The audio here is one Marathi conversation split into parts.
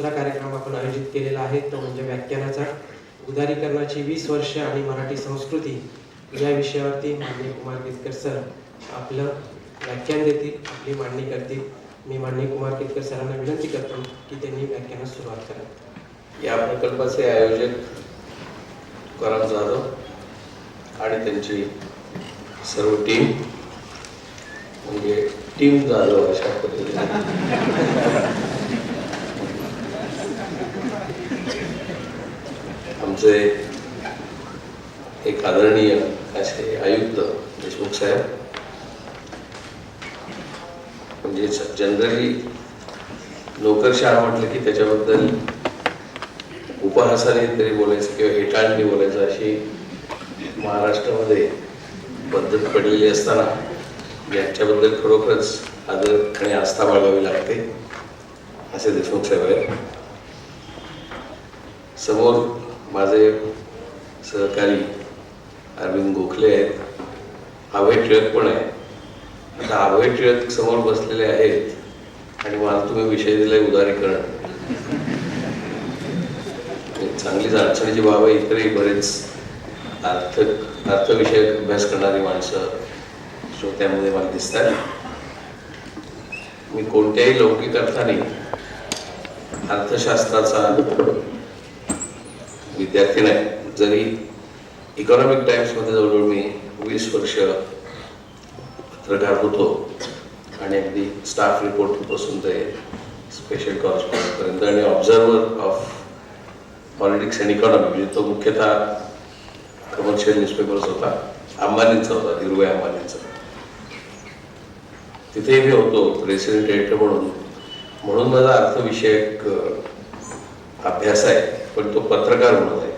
दुसरा कार्यक्रम आपण आयोजित केलेला आहे, तो म्हणजे व्याख्यानाचा उदारीकरणाची 20 वर्ष आणि मराठी संस्कृती या विषयावरती माननीय कुमार केतकर सर आपलं व्याख्यान देतील, आपली मांडणी करतील. मी माननीय कुमार केतकर सरांना विनंती करतो की त्यांनी व्याख्यानास सुरुवात करावी. या प्रकल्पाचे आयोजक तुकाराम जाधव आणि त्यांची सर्व टीम, म्हणजे टीम जाधव अशा पद्धतीने आमचे एक आदरणीय असे आयुक्त देशमुख साहेब, म्हणजे जनरली नोकरशाह म्हटलं की त्याच्याबद्दल उपहासाने तरी बोलायचं किंवा हेटाळणी बोलायचं अशी महाराष्ट्रामध्ये पद्धत पडलेली असताना यांच्याबद्दल खरोखरच आदर आणि आस्था बाळगावी लागते असे देशमुख साहेब आहेत. समोर माझे सहकारी अरविंद गोखले आहेत, अभय टिळक पण आहे. आता अभय टिळक समोर बसलेले आहेत आणि मला तुम्ही विषय दिलाय उदारीकरण. चांगलीच अडचणीची बाब आहे. इतरही बरेच अर्थविषयक अभ्यास करणारी माणसं श्रोत्यामध्ये मला दिसतात. मी कोणत्याही लौकिक अर्थाने अर्थशास्त्राचा विद्यार्थी नाही. जरी इकॉनॉमिक टाइम्समध्ये जवळजवळ मी 20 वर्ष पत्रकार होतो आणि अगदी स्टाफ रिपोर्टपासून ते स्पेशल कॉरेस्पॉन्डंटपर्यंत आणि observer of politics and economy, म्हणजे तो मुख्यतः कमर्शियल न्यूजपेपर्स होता, अंबानींचा होता, धीरूभाई अंबानींचा. तिथेही मी होतो रेसिडेंट एडिटर म्हणून माझा अर्थविषयक अभ्यास आहे, पण तो पत्रकार म्हणून आहे.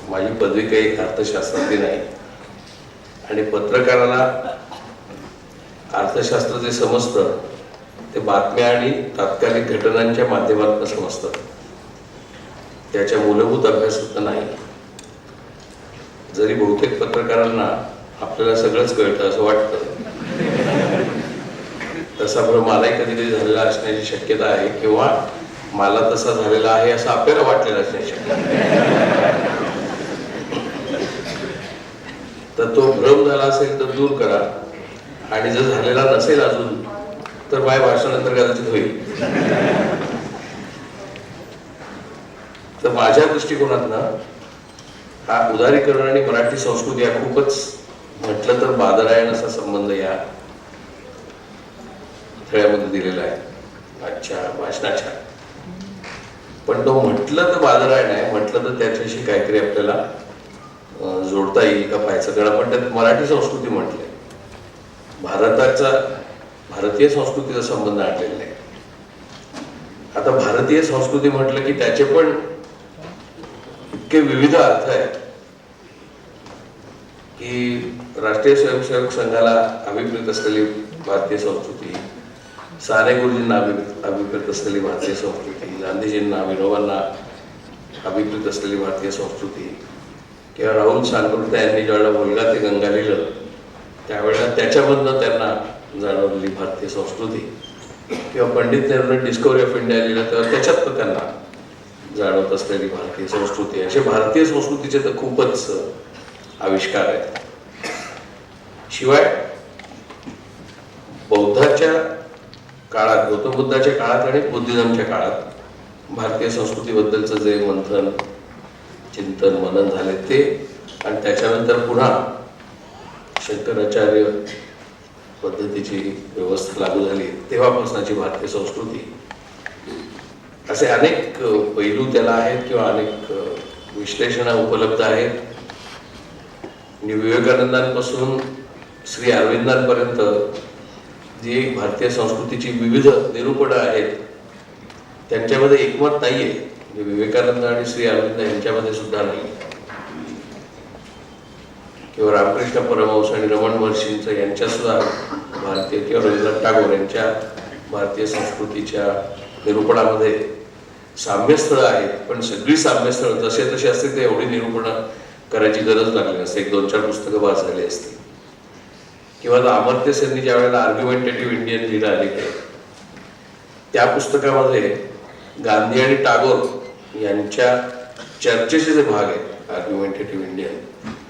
माझी पदवी काही अर्थशास्त्रातली नाही आणि पत्रकाराला अर्थशास्त्र जे समजतं ते बातम्या आणि तात्कालिक घटनांच्या माध्यमातून समजतं, त्याच्या मूलभूत अभ्यासात नाही. जरी बहुतेक पत्रकारांना आपल्याला सगळंच कळतं असं वाटतं, तसा भ्रम मलाही कधीकधी झालेला असण्याची शक्यता आहे किंवा मला तसा झालेला आहे असं आपल्याला वाटलेलं असण्याची शक्यता आहे. तर तो भ्रम झाला असेल तर दूर करा, आणि जर झालेला नसेल अजून तर माझ्या भाषणानंतर कदाचित होईल. तर माझ्या दृष्टिकोनातनं हा उदारीकरण आणि मराठी संस्कृती हा खूपच म्हटलं तर बादरायण असा संबंध या थळ्यामध्ये दिलेला आहे आजच्या भाषणाच्या. पण तो म्हटलं तर बादरायण आहे, म्हटलं तर त्याच्याशी काहीतरी आपल्याला जोडता येईल का पाहायचं. कारण आपण त्यात मराठी संस्कृती म्हटलंय, भारतीय संस्कृतीचा संबंध आणलेला आहे. आता भारतीय संस्कृती म्हटलं की त्याचे पण इतके विविध अर्थ आहेत की राष्ट्रीय स्वयंसेवक संघाला अभिप्रेत असलेली भारतीय संस्कृती, साने गुरुजींना अभिप्रेत असलेली भारतीय संस्कृती, गांधीजींना विनोबांना अभिप्रेत असलेली भारतीय संस्कृती, किंवा राहुल सानपुरता यांनी ज्यावेळेला मुलगा ते गंगा लिहिलं त्यावेळेला त्याच्यामधनं त्यांना जाणवलेली भारतीय संस्कृती, किंवा पंडित नेहरूंनी डिस्कवरी ऑफ इंडिया लिहिलं तेव्हा त्याच्यात त्यांना जाणवत असलेली भारतीय संस्कृती. असे भारतीय संस्कृतीचे तर खूपच आविष्कार आहेत. शिवाय बौद्धाच्या काळात, गौतम बुद्धाच्या काळात आणि बुद्धिझमच्या काळात भारतीय संस्कृतीबद्दलचं जे मंथन, चिंतन, मनन झाले ते, आणि त्याच्यानंतर पुन्हा शंकराचार्य पद्धतीची व्यवस्था लागू झाली तेव्हापासूनची भारतीय संस्कृती, असे अनेक पैलू त्याला आहेत किंवा अनेक विश्लेषणं उपलब्ध आहेत. विवेकानंदांपासून श्री अरविंदांपर्यंत जी भारतीय संस्कृतीची विविध निरूपणं आहेत त्यांच्यामध्ये एकमत नाहीये. विवेकानंद आणि श्री अरविंद यांच्यामध्ये सुद्धा नाही, किंवा रामकृष्ण परमहंस आणि रमण महर्षींचं यांच्या सुद्धा भारतीय, किंवा रवींद्रनाथ टागोर यांच्या भारतीय संस्कृतीच्या निरूपणामध्ये साम्यस्थळं आहेत. पण सगळी साम्यस्थळं जसे तसे असते ते एवढी निरूपणं करायची गरज लागली नसते. 1-2-4 पुस्तकं वाचलेली असतील. किंवा अमर्त्य सेननी ज्या वेळेला आर्ग्युमेंटेटिव्ह इंडियन लिहिलं आले त्या पुस्तकामध्ये गांधी आणि टागोर यांच्या चर्चेचे जे भाग आहेत आर्ग्युमेंटेटिव्ह इंडियन,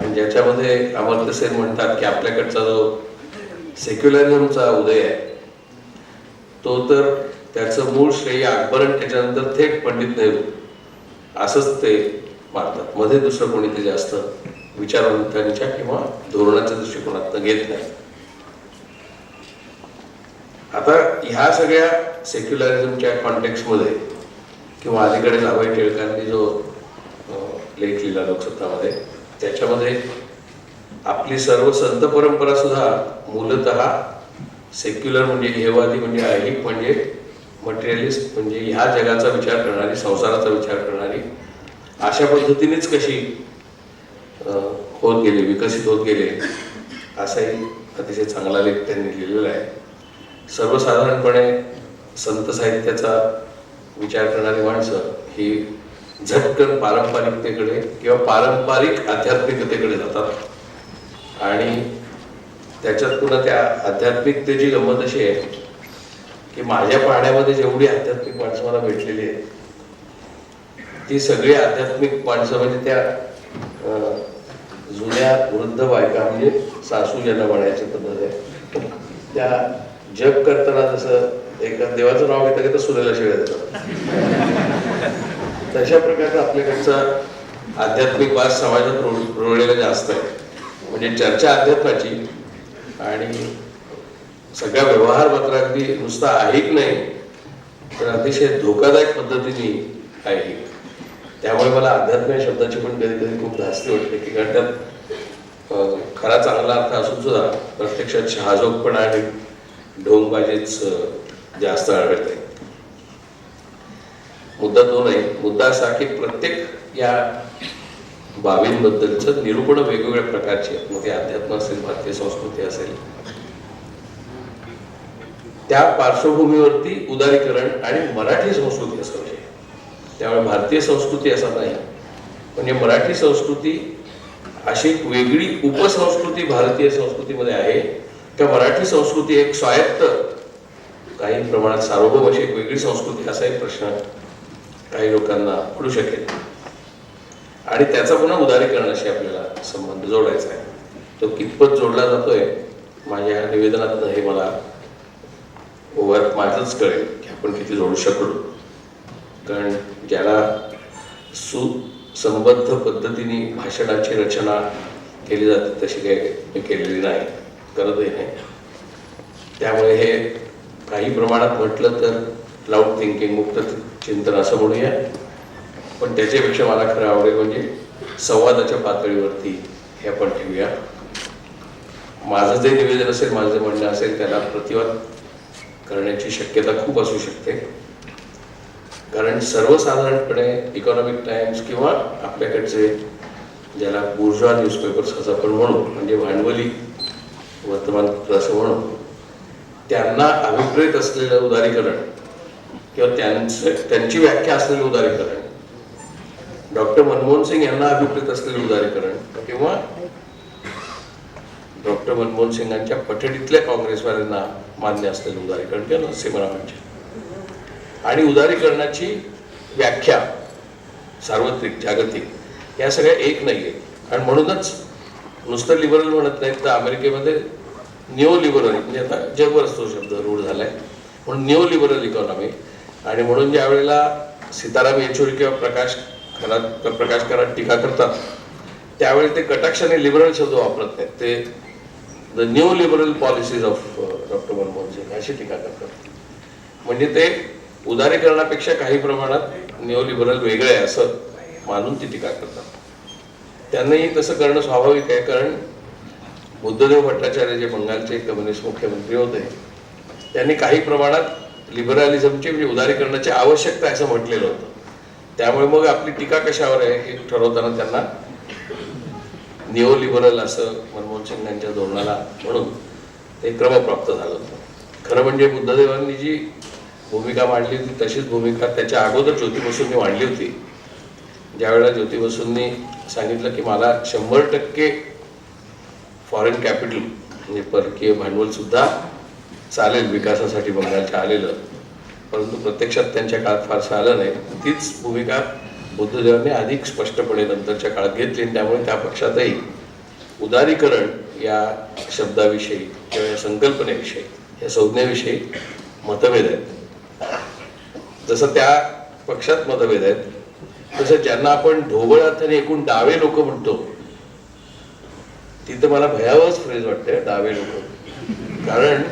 आणि ज्याच्यामध्ये अमर्त्य सेन म्हणतात की आपल्याकडचा जो सेक्युलरिझमचा उदय आहे तो तर त्याचं मूळ श्रेय अकबर आणि त्याच्यानंतर थेट पंडित नेहरू असंच ते मानतात. मध्ये दुसरं कोणी ते जास्त विचारवंतांच्या किंवा धोरणाच्या दृष्टिकोनातून घेत नाही. आता ह्या सगळ्या सेक्युलरिझमच्या कॉन्टेक्स्टमध्ये किंवा अलीकडे जावई टिळकांनी जो लेख लिहिला लोकसत्तामध्ये, त्याच्यामध्ये आपली सर्व संत परंपरा सुद्धा मूलतः सेक्युलर म्हणजे हेवादी म्हणजे ऐहिक म्हणजे मटेरियलिस्ट म्हणजे ह्या जगाचा विचार करणारी, संसाराचा विचार करणारी अशा पद्धतीनेच कशी होत गेली, विकसित होत गेले, असाही अतिशय चांगला लेख त्यांनी लिहिलेला आहे. सर्वसाधारणपणे संत साहित्याचा विचार करणारी माणसं ही झटकन पारंपरिकतेकडे किंवा पारंपरिक आध्यात्मिकतेकडे जातात आणि त्याच्यात पुन्हा त्या आध्यात्मिकतेची गंमत अशी आहे की माझ्या पाहण्यामध्ये जेवढी आध्यात्मिक माणसं मला भेटलेली आहेत ती सगळी आध्यात्मिक माणसं म्हणजे त्या जुन्या वृद्ध बायका म्हणजे सासू ज्यांना म्हणायची पद्धत आहे, त्या जप करताना जसं एका देवाचं नाव घेता घेता सुनेला शिव्या देतात, तशा प्रकारचा आपल्याकडचा आध्यात्मिक वास समाजात रोळलेला जास्त आहे. म्हणजे चर्चा अध्यात्माची आणि सगळा व्यवहार मात्र अगदी नुसता ऐक नाही तर अतिशय धोकादायक पद्धतीने ऐक. त्यामुळे मला अध्यात्म या शब्दाची पण कधी कधी खूप धास्ती वाटते की कारण त्यात खरा चांगला अर्थ असून सुद्धा प्रत्यक्षात शहाजोगपणा आणि ढोंगबाजीच जास्त आढळते. मुद्दा तो नाही. मुद्दा असा की प्रत्येक या बाबींबद्दलचं निरूपण वेगवेगळ्या प्रकारची आहेत. मग ते अध्यात्म असेल, भारतीय संस्कृती असेल, त्या पार्श्वभूमीवरती उदारीकरण आणि मराठी संस्कृती असं विषय. त्यामुळे भारतीय संस्कृती असा नाही, म्हणजे मराठी संस्कृती अशी एक वेगळी उपसंस्कृती भारतीय संस्कृतीमध्ये आहे का मराठी संस्कृती एक स्वायत्त काही प्रमाणात सार्वभौम अशी एक वेगळी संस्कृती असा एक प्रश्न काही लोकांना पडू शकेल. आणि त्याचा पुन्हा उदारीकरणाशी आपल्याला संबंध जोडायचा आहे. तो कितपत जोडला जातोय माझ्या निवेदनात हे मला ओव्हर माझंच कळेल की आपण किती जोडू शकलो. कारण ज्याला सुसंबद्ध पद्धतीने भाषणाची रचना केली जाते तशी काही मी केलेली नाही, करतही नाही. त्यामुळे हे काही प्रमाणात म्हटलं तर क्लाउड थिंकिंग, मुक्त चिंतन असं म्हणूया, पण त्याच्यापेक्षा मला खरं आवडेल म्हणजे संवादाच्या पातळीवरती हे आपण ठेवूया. माझं जे निवेदन असेल, माझं जे म्हणणं असेल त्याला प्रतिवाद करण्याची शक्यता खूप असू शकते. कारण सर्वसाधारणपणे इकॉनॉमिक टाइम्स किंवा आपल्याकडचे ज्याला बुर्जवा न्यूजपेपर्स असं आपण म्हणू, म्हणजे भांडवली वर्तमानपत्र असं म्हणू, त्यांना अभिप्रेत असलेलं उदारीकरण किंवा त्यांची व्याख्या असलेलं उदारीकरण, डॉक्टर मनमोहन सिंग यांना अभिप्रेत असलेलं उदारीकरण किंवा डॉक्टर मनमोहन सिंगांच्या पठडीतल्या काँग्रेसवाल्यांना मान्य असलेलं उदारीकरण किंवा नरसिंहरावांच्या, आणि उदारीकरणाची व्याख्या सार्वत्रिक जागतिक या सगळ्या एक नाही आहेत. आणि म्हणूनच नुसतं लिबरल म्हणत नाहीत तर अमेरिकेमध्ये न्यू लिबरल म्हणजे आता जगभरच तो शब्द रूढ झालाय म्हणून न्यू लिबरल इकॉनॉमी. आणि म्हणून ज्या वेळेला सीताराम येचुरी किंवा प्रकाश कराड टीका करतात त्यावेळी ते कटाक्षाने लिबरल शब्द वापरत नाहीत, ते the new liberal policies of doctor Manmohan Singh अशी टीका करतात. म्हणजे ते उदारीकरणापेक्षा काही प्रमाणात न्यू लिबरल वेगळे आहे असं मानून ती टीका करतात. त्यांनाही तसं करणं स्वाभाविक आहे, कारण बुद्धदेव भट्टाचार्य जे बंगालचे कम्युनिस्ट मुख्यमंत्री होते त्यांनी काही प्रमाणात लिबरलिझमची म्हणजे उदारीकरणाची आवश्यकता आहे असं म्हटलेलं होतं. त्यामुळे मग आपली टीका कशावर आहे हे ठरवताना त्यांना निओ लिबरल असं मनमोहन सिंग यांच्या धोरणाला म्हणून ते क्रमप्राप्त झालं होतं. खरं म्हणजे बुद्धदेवांनी जी भूमिका मांडली होती तशीच भूमिका त्याच्या अगोदर ज्योती बसूंनी मांडली होती. ज्यावेळेला ज्योती बसूंनी सांगितलं की मला 100% फॉरेन कॅपिटल म्हणजे परकीय भांडवल सुद्धा चालेल विकासासाठी बंगालच्या आलेलं, परंतु प्रत्यक्षात त्यांच्या काळात फारसं आलं नाही. तीच भूमिका बुद्धदेवांनी अधिक स्पष्टपणे नंतरच्या काळात घेतली आणि त्यामुळे त्या पक्षातही उदारीकरण या शब्दाविषयी किंवा या संकल्पनेविषयी, या संज्ञेविषयी मतभेद आहेत. जसं त्या पक्षात मतभेद आहेत तसं ज्यांना आपण ढोबळ अर्थाने एकूण डावे लोक म्हणतो, तिथं मला भयावहच फ्रेज वाटते डावे लोक. कारण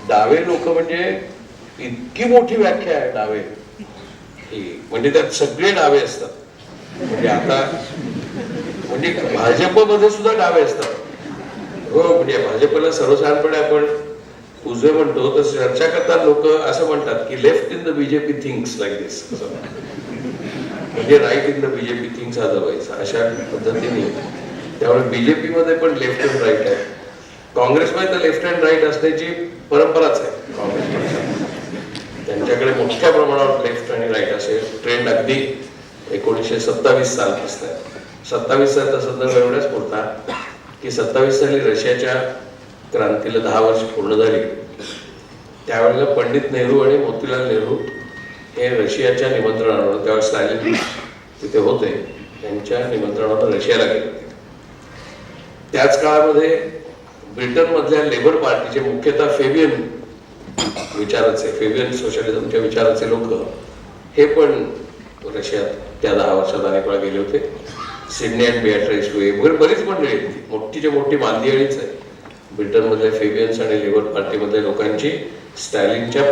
डावे लोक म्हणजे इतकी मोठी व्याख्या आहे डावे ही, म्हणजे त्यात सगळे डावे असतात. म्हणजे आता म्हणजे भाजपमध्ये सुद्धा डावे असतात. हो, म्हणजे भाजपला सर्वसाधारणपणे आपण उजवे म्हणतो, तर चर्चा करतात लोक असं म्हणतात की left in the BJP thinks like this, म्हणजे right in the BJP thinks otherwise, अशा पद्धतीने. त्यामुळे बीजेपी मध्ये पण लेफ्ट अँड राईट आहे. काँग्रेसमध्ये तर लेफ्ट अँड राईट असण्याची परंपराच आहे. काँग्रेस पक्षात त्यांच्याकडे मोठ्या प्रमाणावर लेफ्ट आणि राईट असे ट्रेंड अगदी 1927 सालपासून आहे. 27 सालचा संदर्भ एवढाच पुरता की 27 साली रशियाच्या क्रांतीला 10 वर्ष पूर्ण झाली. त्यावेळेला पंडित नेहरू आणि मोतीलाल नेहरू हे रशियाच्या निमंत्रणावर, त्यावेळेस स्टॅलिन तिथे होते, त्यांच्या निमंत्रणावर रशियाला गेले होते. त्याच काळामध्ये ब्रिटनमधल्या लेबर पार्टीचे मुख्यतः फेबियन विचाराचे, फेबियन सोशलिझमच्या विचाराचे लोक हे पण रशियात त्या 10 वर्षात अनेक वेळा गेले होते. सिडनी अँड बियाट्रिस वे वगैरे बरीच मंडळी आहेत. मोठीच्या मोठी मांदियाळीच आहे ब्रिटनमधल्या फेबियन्स आणि लेबर पार्टीमधल्या लोकांची. स्टॅलिनच्या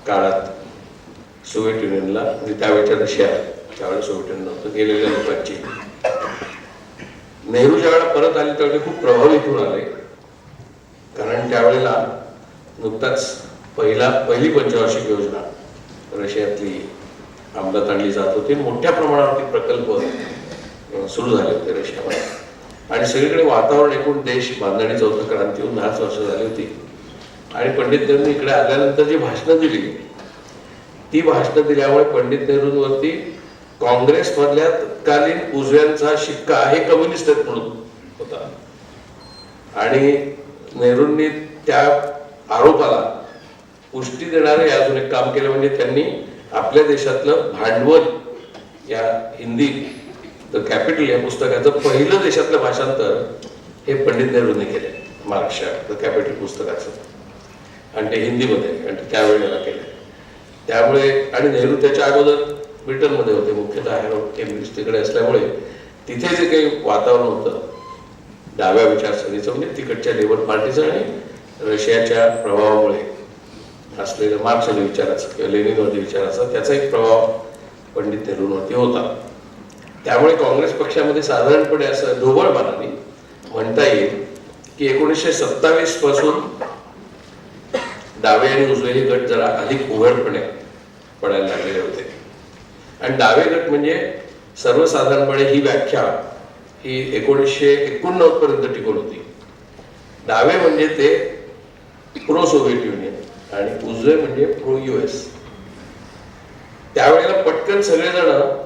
काळात सोव्हिएट युनियनला, म्हणजे त्यावेळेच्या रशिया, त्यावेळेला सोव्हिएट युनियन नव्हतं, गेलेल्या लोकांची. नेहरू ज्या वेळेला परत आले त्यावेळी खूप प्रभावित होऊन आले, कारण त्यावेळेला नुकताच पहिली पंचवार्षिक योजना रशियातली अंमलात आणली जात होती. मोठ्या प्रमाणावरती प्रकल्प सुरू झाले होते रशियामध्ये आणि सगळीकडे वातावरण एकूण देश बांधणी चौथं क्रांती होऊन 10 वर्ष झाली होती. आणि पंडित नेहरूंनी इकडे आल्यानंतर जी भाषणं दिली, ती भाषणं दिल्यामुळे पंडित नेहरूंवरती काँग्रेसमधल्या तत्कालीन उजव्यांचा शिक्का हे कम्युनिस्ट आहेत म्हणून होता. आणि नेहरूंनी त्या आरोपाला पुष्टी देणारे अजून एक काम केलं, म्हणजे त्यांनी आपल्या देशातलं भांडवल या हिंदी द कॅपिटल या पुस्तकाचं पहिलं देशातलं भाषांतर हे पंडित नेहरूंनी केलं, महाराष्ट्र द कॅपिटल पुस्तकाचं, आणि ते हिंदीमध्ये, आणि ते त्यावेळेला केलं. त्यामुळे आणि नेहरू त्याच्या अगोदर ब्रिटनमध्ये होते, मुख्यतः केम्ब्रिज तिकडे असल्यामुळे तिथे जे काही वातावरण होतं डाव्या विचारसरणीचं, म्हणजे तिकडच्या लेबर पार्टीचं आणि रशियाच्या प्रभावामुळे असलेलं मार्क्सवादी विचाराचं किंवा लेनिनवादी विचाराचा, त्याचा एक प्रभाव पंडित नेहरूंवरती होता. त्यामुळे काँग्रेस पक्षामध्ये साधारणपणे असं ढोबळमानाने म्हणता येईल की 1927 पासून डावे आणि उजवे हे गट जरा अधिक उघडपणे पडायला लागलेले होते. आणि डावे गट म्हणजे सर्वसाधारणपणे ही व्याख्या ही 1989 पर्यंत टिकून होती. डावे म्हणजे ते प्रो सोव्हिएट युनियन आणि उजवे म्हणजे प्रो US. त्यावेळेला पटकन सगळेजण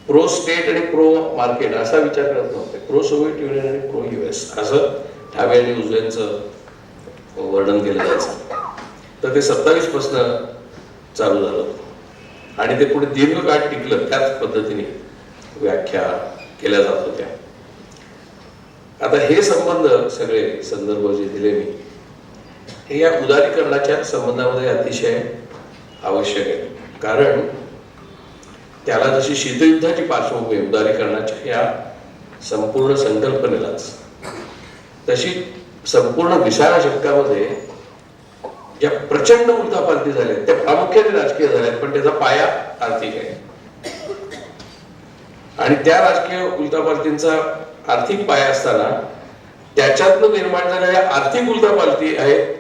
प्रो स्टेट आणि प्रो मार्केट असा विचार करत नव्हते. प्रो सोव्हिएट युनियन आणि प्रो US असं डावे आणि उजव्यांचं वर्णन केलं जायचं. तर ते 27 पासून चालू झालं आणि ते पुढे दीर्घकाळ टिकलं. त्याच पद्धतीने व्याख्या केल्या जात होत्या. आता हे संबंध सगळे संदर्भ जे दिले मी, हे या उदारीकरणाच्या संबंधामध्ये अतिशय आवश्यक आहे. कारण त्याला जशी शीतयुद्धाची पार्श्वभूमी उदारीकरणाच्या या संपूर्ण संकल्पनेलाच, तशी संपूर्ण 20व्या शतकामध्ये ज्या प्रचंड उलथापालथी झाल्या त्या प्रामुख्याने राजकीय झाल्यात, पण त्याचा पाया आर्थिक आहे. आणि त्या राजकीय उलथापालथींचा आर्थिक पाया असताना त्याच्यातनं निर्माण झालेल्या आर्थिक उलथापालथी आहेत,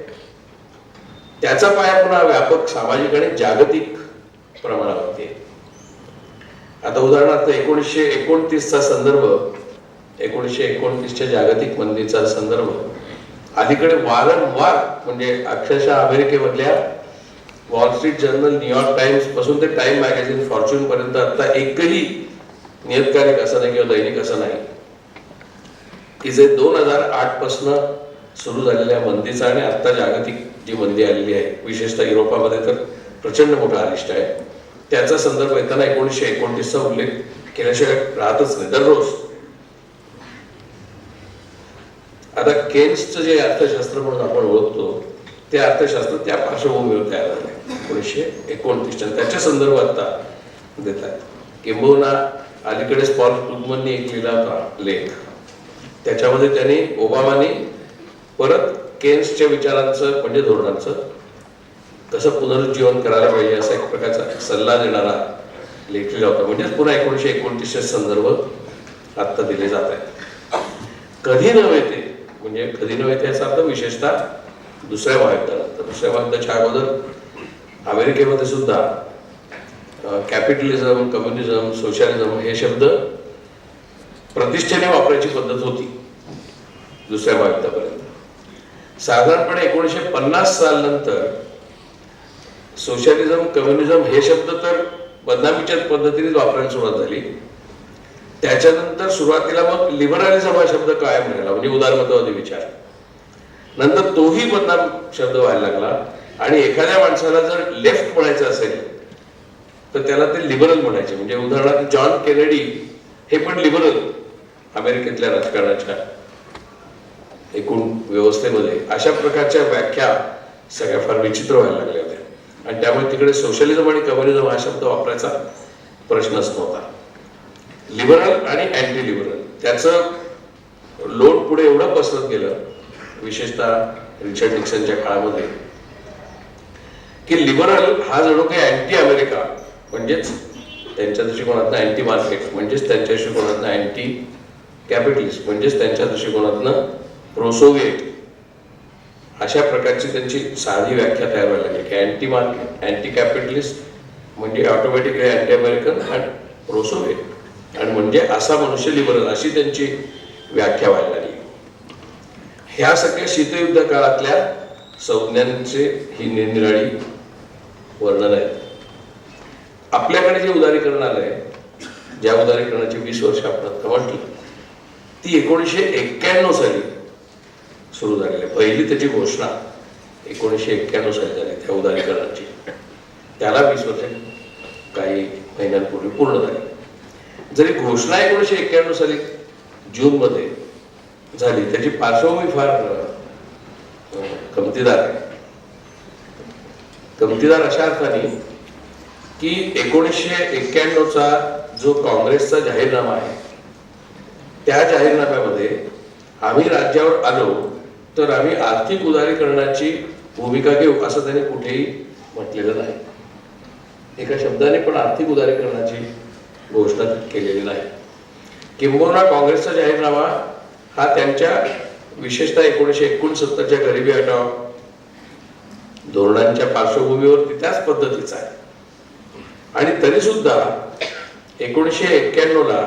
त्याचा पाया पुन्हा व्यापक सामाजिक आणि जागतिक प्रमाणावरती आहे. आता उदाहरणार्थ 1929चा संदर्भ, 1929च्या जागतिक मंदीचा संदर्भ अलीकडे वारंवार, म्हणजे अक्षरशः अमेरिकेमधल्या Wall Street Journal, New York Times पासून ते टाइम मॅगझिन, फॉर्च्यून पर्यंत आता एकही नियतकालिक असं नाही किंवा दैनिक असं नाही की जे 2008 पासून सुरू झालेल्या मंदीचा आणि आता जागतिक जी मंदी आलेली आहे, विशेषतः युरोपामध्ये तर प्रचंड मोठा अरिष्ट आहे. त्याचा संदर्भ येताना 1929चा उल्लेख केल्याशिवाय राहतच नाही दररोज. आता केन्सचं जे अर्थशास्त्र म्हणून आपण ओळखतो ते अर्थशास्त्र त्या पार्श्वभूमीवर तयार झाले 1929. त्याच्या संदर्भात आता देतात. किंबहुना अलीकडेच पॉल क्रुगमननी एक लिहिला होता लेख, त्याच्यामध्ये त्यांनी ओबामानी परत केन्सच्या विचारांचं म्हणजे धोरणांचं कसं पुनरुज्जीवन करायला पाहिजे असा एक प्रकारचा सल्ला देणारा लेख लिहिला होता. म्हणजेच पुन्हा 1929चे संदर्भ आता दिले जात आहेत. कधी नव्हे ते म्हणजे कधी नव्हे ते याचा अर्थ विशेषतः दुसऱ्या महायुद्धानंतर. दुसऱ्या महायुद्धाच्या अगोदर अमेरिकेमध्ये सुद्धा कॅपिटलिझम, कम्युनिझम, सोशलिझम हे शब्द प्रतिष्ठेने वापरायची पद्धत होती दुसऱ्या महायुद्धापर्यंत. साधारणपणे 1950 सालनंतर सोशलिझम, कम्युनिझम हे शब्द तर बदनामीच्या पद्धतीनेच वापरायला सुरुवात झाली. त्याच्यानंतर सुरुवातीला मग लिबरलिझम हा शब्द कायम राहिला म्हणजे उदारमतवादी विचार. नंतर तोही बदनाम शब्द व्हायला लागला आणि एखाद्या माणसाला जर लेफ्ट म्हणायचं असेल तर त्याला ते लिबरल म्हणायचे. म्हणजे उदाहरणार्थ जॉन केनेडी हे पण लिबरल अमेरिकेतल्या राजकारणाच्या एकूण व्यवस्थेमध्ये. अशा प्रकारच्या व्याख्या सगळ्या फार विचित्र व्हायला लागल्या होत्या आणि त्यामुळे तिकडे सोशलिझम आणि कम्युनिझम हा शब्द वापरायचा प्रश्नच नव्हता. लिबरल आणि अँटी लिबरल त्याचं लोड पुढे एवढं पसरत गेलं विशेषतः रिचर्ड निक्सनच्या काळामध्ये की लिबरल हा जणू काही अँटी अमेरिका म्हणजेच त्यांच्या दृष्टिकोनातनं अँटी मार्केट म्हणजेच त्यांच्या दृष्टिकोनातनं अँटी कॅपिटलिस्ट म्हणजेच त्यांच्या दृष्टिकोनातनं प्रो सोव्हिएट अशा प्रकारची त्यांची साधी व्याख्या तयार व्हायला लागली की अँटी मार्केट, अँटी कॅपिटलिस्ट म्हणजे ऑटोमॅटिकली अँटी अमेरिकन आणि प्रो सोव्हिएट आणि म्हणजे असा मनुष्य लिबरल अशी त्यांची व्याख्या व्हायला लागली. ह्या सगळ्या शीतयुद्ध काळातल्या संज्ञांचे ही निरनिराळी वर्णन आहे. आपल्याकडे जे उदारीकरण आलंय, ज्या उदारीकरणाची 20 वर्ष आपण आता म्हटली, ती 1991 साली सुरू झालेली आहे. पहिली त्याची घोषणा 1991 साली झाली त्या उदारीकरणाची. त्याला 20 वर्ष काही महिन्यांपूर्वी पूर्ण झाली. जरी घोषणा 1991 साली जूनमध्ये झाली त्याची पार्श्वभूमी फार गमतीदार आहे. गमतीदार अशा अर्थाने की 1991चा जो काँग्रेसचा जाहीरनामा आहे त्या जाहीरनाम्यामध्ये आम्ही राज्यावर आलो तर आम्ही आर्थिक उदारीकरणाची भूमिका घेऊ असं त्याने कुठेही म्हटलेलं नाही. एका शब्दाने पण आर्थिक उदारीकरणाची घोषणा केलेली नाही. किंबहुना काँग्रेसचा जाहीरनामा हा त्यांच्या विशेषतः 1969च्या गरिबी हटाव धोरणांच्या पार्श्वभूमीवरती त्याच पद्धतीचा आहे. आणि तरी सुद्धा 1991ला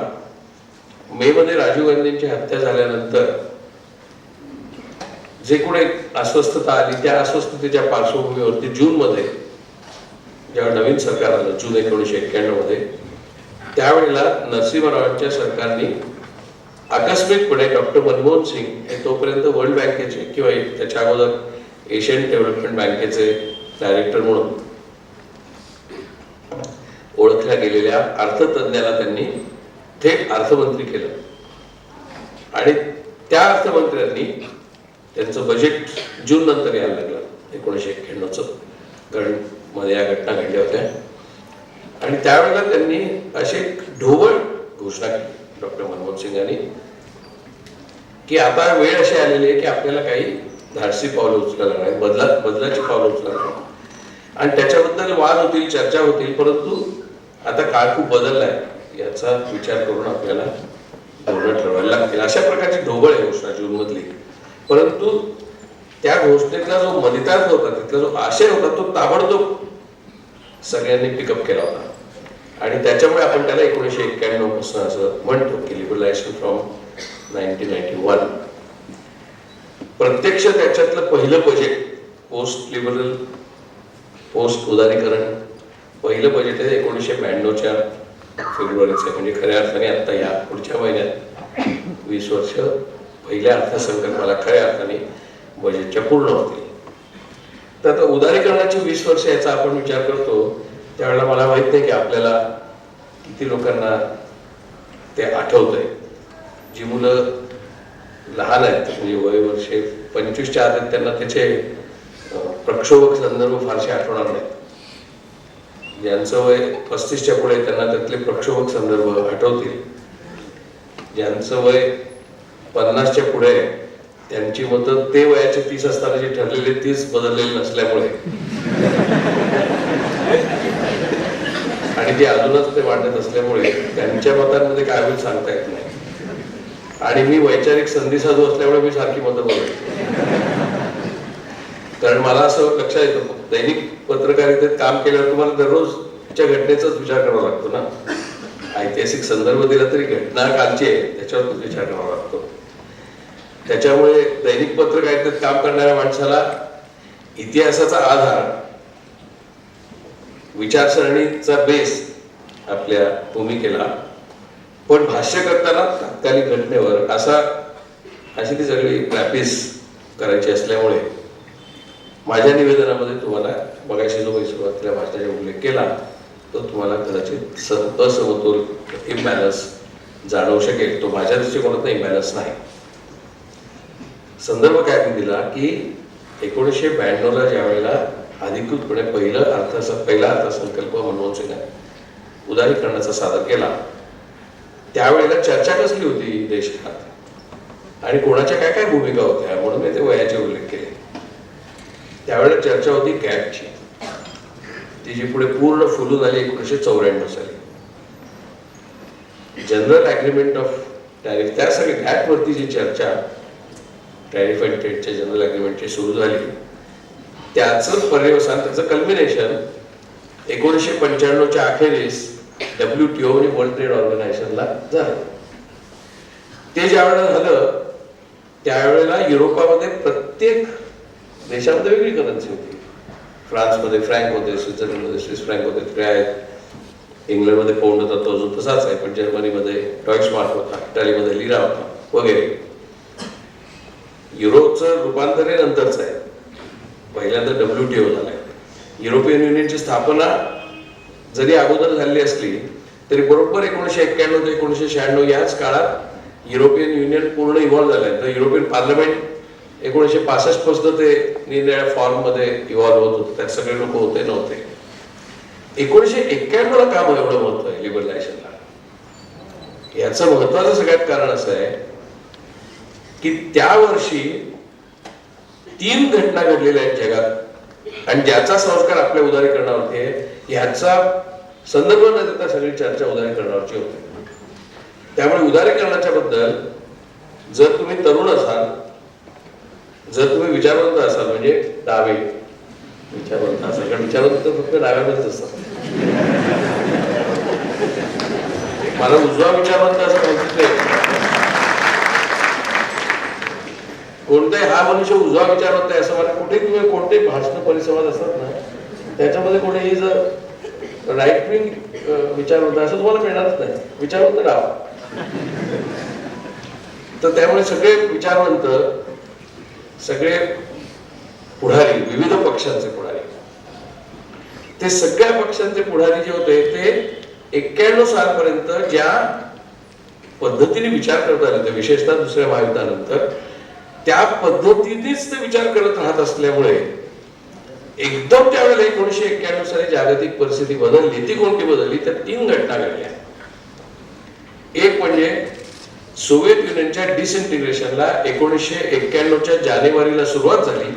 मे मध्ये राजीव गांधींची हत्या झाल्यानंतर जे कोण एक अस्वस्थता आली त्या अस्वस्थतेच्या पार्श्वभूमीवरती जून मध्ये जेव्हा नवीन सरकार आलं जून 1991 मध्ये त्यावेळेला नरसिंहरावांच्या सरकारने आकस्मिकपणे डॉक्टर मनमोहन सिंग हे तोपर्यंत वर्ल्ड बँकेचे किंवा त्याच्या अगोदर एशियन डेव्हलपमेंट बँकेचे डायरेक्टर म्हणून ओळखल्या गेलेल्या अर्थतज्ञाला त्यांनी थेट अर्थमंत्री केलं आणि त्या अर्थमंत्र्यांनी त्यांचं बजेट जून नंतर यायला लागलं 1991चं, कारण मध्ये या घटना घडल्या होत्या. आणि त्यावेळेला त्यांनी अशी ढोबळ घोषणा केली डॉक्टर मनमोहन सिंग यांनी की आता वेळ अशी आलेली आहे की आपल्याला काही धाडसी पावलं उचलायला लागणार, बदलाची पावलं उचलायला लागणार आणि त्याच्याबद्दल वाद होतील, चर्चा होतील, परंतु आता काळ खूप बदललाय याचा विचार करून आपल्याला धोरण ठरवायला लागतील. अशा प्रकारची ढोबळ आहे घोषणा जून मधली. परंतु त्या घोषणेतला जो मनितार्थ होता, तिथला जो आशय होता तो ताबडतोब सगळ्यांनी पिकअप केला होता आणि त्याच्यामुळे आपण त्याला 1991 पासून असं म्हणतो की लिबरलायझेशन फ्रॉम 1991. प्रत्यक्ष त्याच्यातलं पहिलं बजेट पोस्ट लिबरल पोस्ट उदारीकरण पहिलं बजेट आहे 1992च्या फेब्रुवारीचं. म्हणजे खऱ्या अर्थाने आता या पुढच्या महिन्यात 20 वर्ष पहिल्या अर्थसंकल्पाला खऱ्या अर्थाने बजेटच्या पूर्ण होतील. तर आता उदारीकरणाची 20 वर्ष याचा आपण विचार करतो त्यावेळेला मला माहित नाही की आपल्याला किती लोकांना ते आठवतंय. जी मुलं लहान आहेत म्हणजे वय वर्षे 25च्या आत आहेत त्यांना त्याचे प्रक्षोभक संदर्भ फारसे आठवणार नाहीत. ज्यांचं वय 35च्या पुढे त्यांना त्यातले प्रक्षोभक संदर्भ आठवतील. ज्यांचं वय 50च्या पुढे त्यांची मतं ते वयाचे 30 असताना जे ठरलेले 30 बदललेले नसल्यामुळे आणि जे अजूनच ते मांडत असल्यामुळे त्यांच्या मतांमध्ये काय होईल सांगता येत नाही. आणि मी वैचारिक संधी साधू असल्यामुळे मी सारखी मतं बदलतो. कारण मला असं लक्षात येतं दैनिक पत्रकारितेत काम केल्यावर तुम्हाला दररोजच्या घटनेचाच विचार करावा लागतो ना. ऐतिहासिक संदर्भ दिला तरी घटना कालची आहे त्याच्यावर विचार करावा लागतो. त्याच्यामुळे दैनिक पत्रकारितेत काम करणाऱ्या माणसाला इतिहासाचा आधार विचारसरणीचा बेस आपल्या भूमिकेला पण भाष्य करताना तात्कालिक घटनेवर अशी ती सगळी प्रॅक्टिस करायची असल्यामुळे माझ्या निवेदनामध्ये तुम्हाला मगाशी जो मी सुरुवातीला भाषणाचा उल्लेख केला तो तुम्हाला कदाचित असमतोल इम्बॅलन्स जाणवू शकेल. तो माझ्या दृष्टिकोनातून इम्बॅलन्स नाही. संदर्भ काय मी दिला की 1992ला ज्या वेळेला अधिकृतपणे पहिला अर्थसंकल्प मनमोहन सिंगांनी उदारीकरणाचा सादर केला त्यावेळेला चर्चा कसली होती देशात आणि कोणाच्या काय काय भूमिका होत्या म्हणून मी ते वयाचे उल्लेख केले. त्यावेळेला चर्चा होती गॅपची, ती जी पुढे पूर्ण फुलून आली 1994 साली. जनरल अग्रीमेंट ऑफ टॅरिफ त्या सगळ्या गॅपवरती जी चर्चा टॅरिफ अँड ट्रेडच्या जनरल अग्रीमेंटची सुरू झाली त्याचं पर्यवसान त्याचं कल्मिनेशन 1995च्या अखेरीस WTO म्हणजे वर्ल्ड ट्रेड ऑर्गनायझेशनला झालं. ते ज्यावेळेला झालं त्यावेळेला युरोपामध्ये प्रत्येक देशामध्ये वेगळी करन्सी होती. फ्रान्समध्ये फ्रँक होते, स्वित्झर्लंडमध्ये स्विस फ्रँक होते, फ्रँक, इंग्लंडमध्ये पाऊंड होता तो अजून तसाच आहे पण जर्मनीमध्ये डॉइचमार्क होता, इटालीमध्ये लिरा होता वगैरे. युरोपचं रूपांतर हे नंतरच आहे. पहिल्यांदा WTO झालंय. युरोपियन युनियनची स्थापना जरी अगोदर झाली असली तरी बरोबर 1991 ते 1996 याच काळात युरोपियन युनियन पूर्ण इव्हॉल्व्ह झालंय. तर युरोपियन पार्लमेंट 1965 पासून ते निरनिराळ्या फॉर्म मध्ये इव्हॉल्व्ह होत होते. त्यात सगळे लोक होते नव्हते. 1991ला का एवढं महत्व आहे लिबरलायझेशनला? याचं महत्वाचं सगळ्यात कारण असं आहे की त्या वर्षी 3 घटना घडलेल्या आहेत जगात आणि ज्याचा संस्कार आपल्या उदारीकरणावरती आहे ह्याचा संदर्भ न देता सगळी चर्चा उदारीकरणावरची होते. त्यामुळे उदारीकरणाच्या बद्दल जर तुम्ही तरुण असाल, जर तुम्ही विचारवंत असाल म्हणजे डावे विचारवंत असाल, कारण विचारवंत फक्त डाव्यामध्येच असतात. मला उजवा विचारवंत असं माहिती कोणताही हा मनुष्य उजवा विचारवंत आहे असं मला कुठेही तुम्ही कोणतेही भाषण परिसंवाद असतात ना त्याच्यामध्ये कोणीही जर राईट विंग विचारवंत असं तुम्हाला मिळणारच नाही. विचारवंत डाव. तर त्यामुळे सगळे विचारवंत, सगळे पुढारी, विविध पक्षांचे पुढारी, ते सगळ्या पक्षांचे पुढारी जे होते ते 91 सालपर्यंत ज्या पद्धतीने विचार करत आले होते विशेषतः दुसऱ्या महायुद्धानंतर त्या पद्धतीनेच ते विचार करत राहत असल्यामुळे एकदम त्यावेळेला 1991 साली जागतिक परिस्थिती बदलली. ती कोणती बदलली तर 3 घटना घडल्या. एक म्हणजे सोव्हिएत युनियनच्या डिसइंटिग्रेशनला 1991च्या जानेवारीला सुरुवात झाली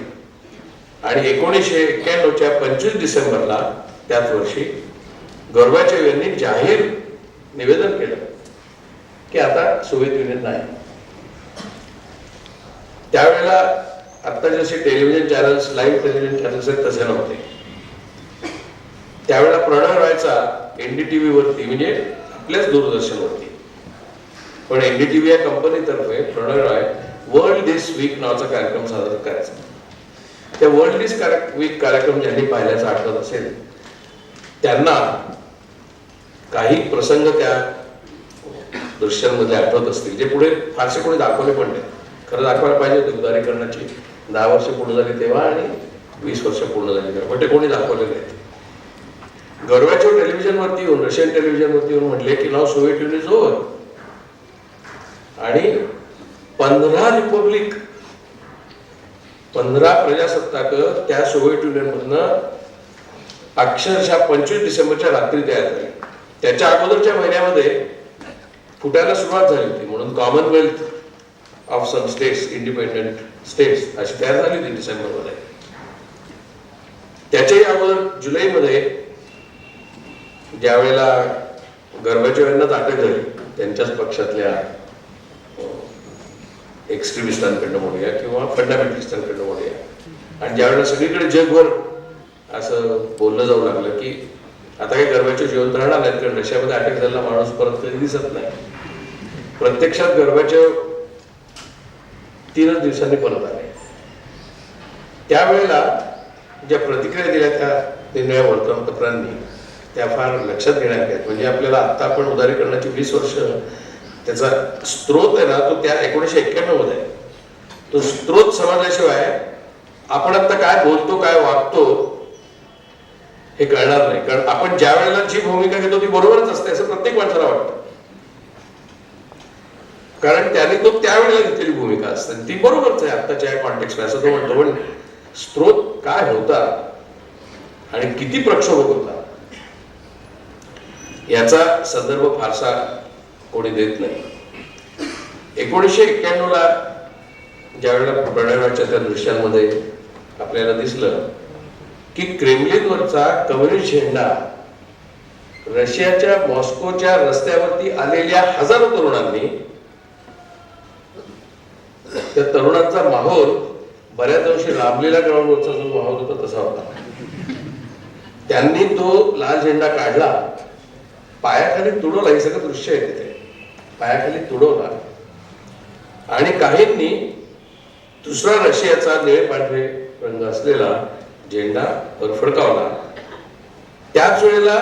आणि 1991च्या 25 डिसेंबरला त्याच वर्षी गोर्बाचेव यांनी जाहीर निवेदन केलं की आता सोव्हिएत युनियन नाही. त्यावेळेला आता जसे television channels, live television channels आहेत तसे नव्हते. त्यावेळेला प्रणय रॉयचा NDTV वरती म्हणजे आपल्याच दूरदर्शनवरती पण NDTV या कंपनीतर्फे प्रणय रॉय वर्ल्ड दिस वीक नावाचा कार्यक्रम सादर करायचा. त्या वर्ल्ड दिस वीक कार्यक्रम ज्यांनी पाहिल्याचं आठवत असेल त्यांना काही प्रसंग त्या दृश्यांमध्ये आठवत असतील जे पुढे फारसे कोणी दाखवले पण नाही. खरं दाखवायला पाहिजे होते. उदारीकरणाची 10 वर्ष पुढे झाली तेव्हा आणि 20 वर्ष पूर्ण झाली, पण ते कोणी दाखवले नाही. गर्वाचेव टेलिव्हिजनवरती येऊन, रशियन टेलिव्हिजनवरती येऊन म्हटले की नाव सोव्हिएट युनियन इज ओव्हर, आणि 15 रिपब्लिक, 15 प्रजासत्ताक त्या सोव्हिएट युनियन मधनं अक्षरशः 25 डिसेंबरच्या रात्री तयार झाली. त्याच्या अगोदरच्या महिन्यामध्ये फुटायला सुरुवात झाली होती, म्हणून commonwealth of some states, independent states अशी तयार झाली होती डिसेंबरमध्ये. त्याच्याही अगोदर जुलैमध्ये ज्या वेळेला गोर्बाचोव यांनाच अटक झाली, त्यांच्याच पक्षातल्या एक्स्ट्रीमिस्टांकडनं म्हणूया किंवा फंडामेंटलिस्टांकडनं म्हणूया, आणि ज्यावेळेला सगळीकडे जगभर असं बोललं जाऊ लागलं की आता काही गोर्बाचोव जिवंत राहणार नाहीत, कारण रशियामध्ये अटक झालेला माणूस परत कधी दिसत नाही. प्रत्यक्षात गोर्बाचोव 3 दिवसांनी परत आले. त्यावेळेला ज्या प्रतिक्रिया दिल्या त्या निर्णया वर्तमानपत्रांनी त्या फार लक्षात घेण्यात आहेत. म्हणजे आपल्याला आता आपण उदारीकरणाची 20 वर्ष, त्याचा स्रोत आहे ना तो त्या 1991 मध्ये आहे. तो स्रोत समजल्याशिवाय आपण आता काय बोलतो, काय वागतो हे कळणार नाही. कारण आपण ज्या वेळेला जी भूमिका घेतो ती बरोबरच असते असं प्रत्येक माणसाला वाटतं, कारण त्याने तो त्यावेळेला घेतलेली भूमिका असते ती बरोबरच आहे आत्ताच्या या कॉन्टेक्स्ट असं तो म्हणतो. पण स्रोत काय होता आणि किती प्रक्षोभक होता याचा संदर्भ फारसा कोणी देत नाही. 1991 ला ज्या वेळेला प्रणयवाच्या त्या दृश्यांमध्ये आपल्याला दिसलं की क्रेमलिनवरचा कम्युनिस्ट झेंडा रशियाच्या मॉस्कोच्या रस्त्यावरती आलेल्या हजारो तरुणांनी, त्या तरुणांचा माहोल बऱ्याच अंशी रामलीला ग्राउंडवरचा जो माहोल होता तसा होता. त्यांनी तो लाल झेंडा काढला, पायाखाली तुडवला. हे सगळं दृश्य आहे तिथे, पायाखाली तुडवला आणि काहींनी दुसरा रशियाचा निळे पांढरे रंग असलेला झेंडा वर फडकावला. त्याच वेळेला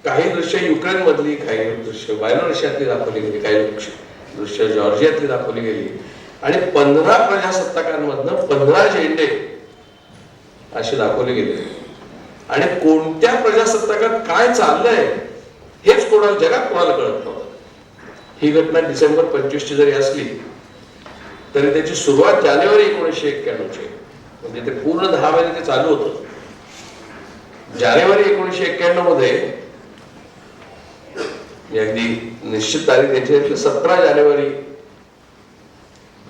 काही दृश्य युक्रेन मधली, काही दृश्य बायलोरशियातली दाखवली गेली, काही दृश्य जॉर्जियातली दाखवली गेली, आणि 15 प्रजासत्ताकांमधनं 15 झेंडे असे दाखवले गेले. आणि कोणत्या प्रजासत्ताकात काय चाललंय हेच कोणाला, जगात कोणाला कळत नव्हतं. ही घटना डिसेंबर 25 ची जरी असली तरी त्याची सुरुवात जानेवारी 1991 ची, म्हणजे ते पूर्ण 10 महिने ते चालू होतं. जानेवारी 1991 मध्ये अगदी निश्चित तारीख त्याची 17 जानेवारी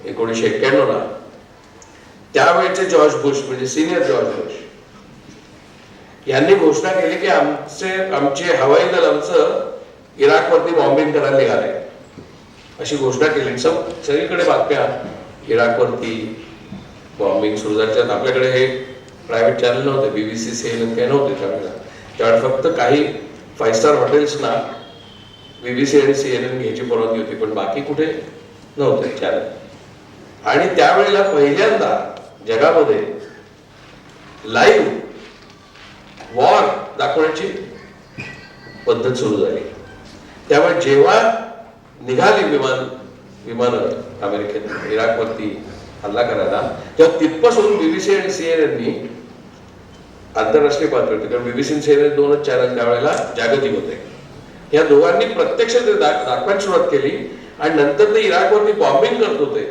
1991 ला त्यावेळेचे जॉर्ज बुश, म्हणजे सिनियर जॉर्ज बुश यांनी घोषणा केली की आमचे हवाई दल आमचं इराकवरती बॉम्बिंग करायला निघाले, अशी घोषणा केली. सगळीकडे बातम्या इराकवरती बॉम्बिंग सुरू झाल्यात. आपल्याकडे हे प्रायव्हेट चॅनल नव्हते, BBC, CNN काही नव्हते त्यावेळेला. त्यावेळेला फक्त काही 5 स्टार हॉटेल्सना BBC आणि CNN घ्यायची परवानगी होती, पण बाकी कुठे नव्हते चॅनल. आणि त्यावेळेला पहिल्यांदा जगामध्ये लाईव्ह वॉर दाखवण्याची पद्धत सुरू झाली. त्यामुळे जेव्हा निघाली विमानं अमेरिकेत इराकवरती हल्ला करायला, तेव्हा तिथपासून BBC आणि CNN आंतरराष्ट्रीय पातळीवरती, कारण BBC आणि CNN 2च चॅनल त्यावेळेला जागतिक होते, या दोघांनी प्रत्यक्ष ते दाखवायला सुरुवात केली. आणि नंतर ते इराकवरती बॉम्बिंग करत होते.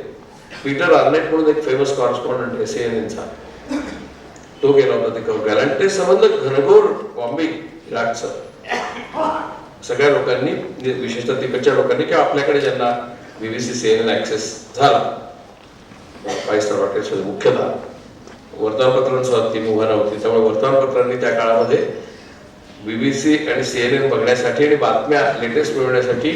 पीटर आर्नेट म्हणून एक फेमस कॉरेस्पॉन्डंट CNN चा, तो गेला होता ते कव्हर करायला, आणि ते संबंध घनघोर बॉम्बिंग इराकचं सगळ्या लोकांनी, विशेषतः तिकडच्या लोकांनी किंवा आपल्याकडे ज्यांना BBC CNN ऍक्सेस झाला 5 स्टार हॉटेल्समध्ये, मुख्यतः वर्तमानपत्रांसह ती मुभा नव्हती, त्यामुळे वर्तमानपत्रांनी त्या काळामध्ये BBC आणि CNN बघण्यासाठी आणि बातम्या लेटेस्ट मिळवण्यासाठी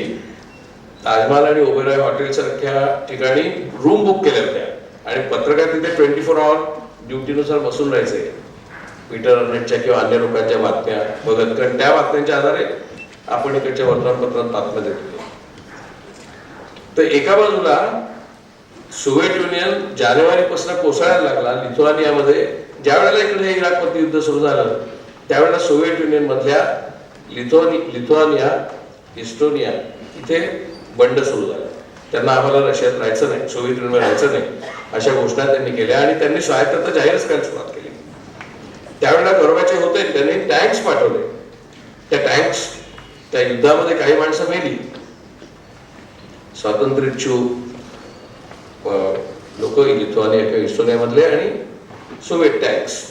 ताजमहाल आणि ओबेरॉय हॉटेल सारख्या ठिकाणी रूम बुक केल्या होत्या, आणि पत्रकार तिथे 24 आवर ड्युटीनुसार बसून राहायचे पीटर अर्नेटच्या किंवा अन्य लोकांच्या बातम्या बघत, कारण त्या बातम्यांच्या आधारे आपण इकडच्या वर्तमानपत्रात बातम्या देत होतो. तर एका बाजूला सोव्हिएट युनियन जानेवारीपासून कोसळायला लागला. लिथुआनियामध्ये ज्या वेळेला इकडे इराकवरती युद्ध सुरू झालं त्यावेळेला सोव्हिएट युनियन मधल्या लिथुआनिया, इस्टोनिया इथे बंड सुरू झाला. त्यांना आम्हाला रशियात राहायचं नाही, सोव्हिएट युनियनमध्ये राहायचं नाही अशा घोषणा त्यांनी केल्या, आणि त्यांनी स्वायत्तता जाहीरच करायला सुरुवात केली. त्यावेळेला गर्वाचे होते, त्यांनी टँक्स पाठवले. त्या टँक्स, त्या युद्धामध्ये काही माणसं मेली, स्वातंत्र्यइच्छू लोक लिथुआनिया किंवा इस्टोनियामधले आणि सोव्हिएट टँक्स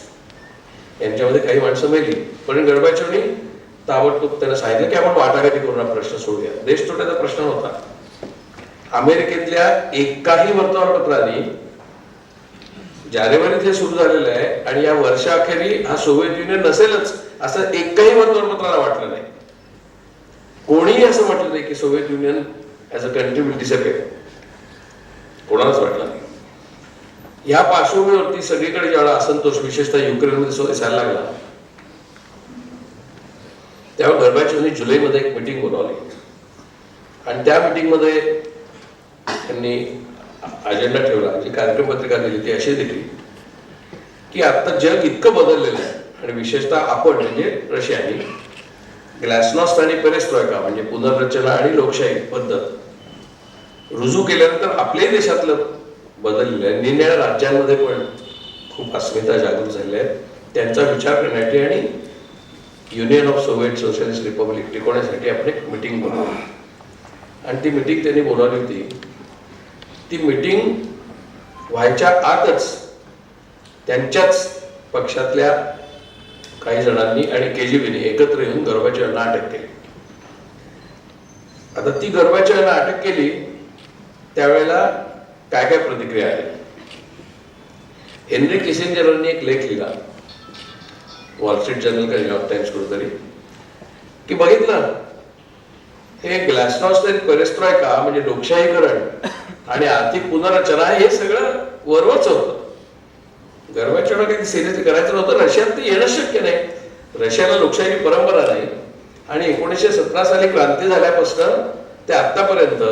यांच्यामध्ये काही माणसं मेली. पण गर्बाचोनी ताबडतोब त्यांना सांगितलं की आपण वाटाघाटी करून हा प्रश्न सोडूया. देश तोट्याचा प्रश्न होता. अमेरिकेतल्या एकाही वर्तमानपत्राने जानेवारीत हे सुरू झालेलं आहे आणि या वर्षाअखेरी हा सोव्हिएत युनियन नसेलच असं एकही वर्तमानपत्राला वाटलं नाही. कोणीही असं म्हटलं नाही की Soviet union as a country will disappear. कोणालाच वाटलं नाही. या पार्श्वभूमीवरती सगळीकडे जेवढा असंतोष विशेषतः युक्रेनमध्ये दिसायला लागला, तेव्हा गर्बाचोव्हनी जुलैमध्ये एक मीटिंग बोलावली आणि त्या मीटिंगमध्ये त्यांनी अजेंडा ठेवला, जी कार्यक्रम पत्रिका दिली ती अशी दिली की आता जग इतकं बदललेलं आहे आणि विशेषतः आपण म्हणजे रशियाने ग्लासनॉस्ट आणि पेरेस्ट्रॉयका म्हणजे पुनर्रचना आणि लोकशाही पद्धत रुजू केल्यानंतर आपल्याही देशातलं बदललेलं आहे. निरनिराळ्या राज्यांमध्ये पण खूप अस्मिता जागृत झालेल्या आहेत. त्यांचा विचार करण्यासाठी आणि union of Soviet socialist Republic टिकवण्यासाठी आपण एक मीटिंग बोलावली आणि ती मीटिंग त्यांनी बोलावली होती. ती मीटिंग व्हायच्या आतच त्यांच्याच पक्षातल्या काही जणांनी आणि केजीबीने एकत्र येऊन गर्बाचोव्हना अटक केली. आता ती गर्बाचोव्हना अटक केली त्यावेळेला काय काय प्रतिक्रिया आली. हेनरी किसिंजरांनी एक लेख लिहिला वॉल स्ट्रीट जर्नल का न्यूयॉर्क टाइम्स कुठेतरी की बघितलं हे ग्लासनॉस्ट आणि पेरेस्ट्रॉयका म्हणजे लोकशाहीकरण आणि आर्थिक पुनर्रचना हे सगळं वरवरच होतं. गर्बाचोव्हना काही सिरियसली करायचं नव्हतं. रशियात ते येणं शक्य नाही. रशियाला लोकशाहीची परंपरा नाही आणि 1917 साली क्रांती झाल्यापासून ते आतापर्यंत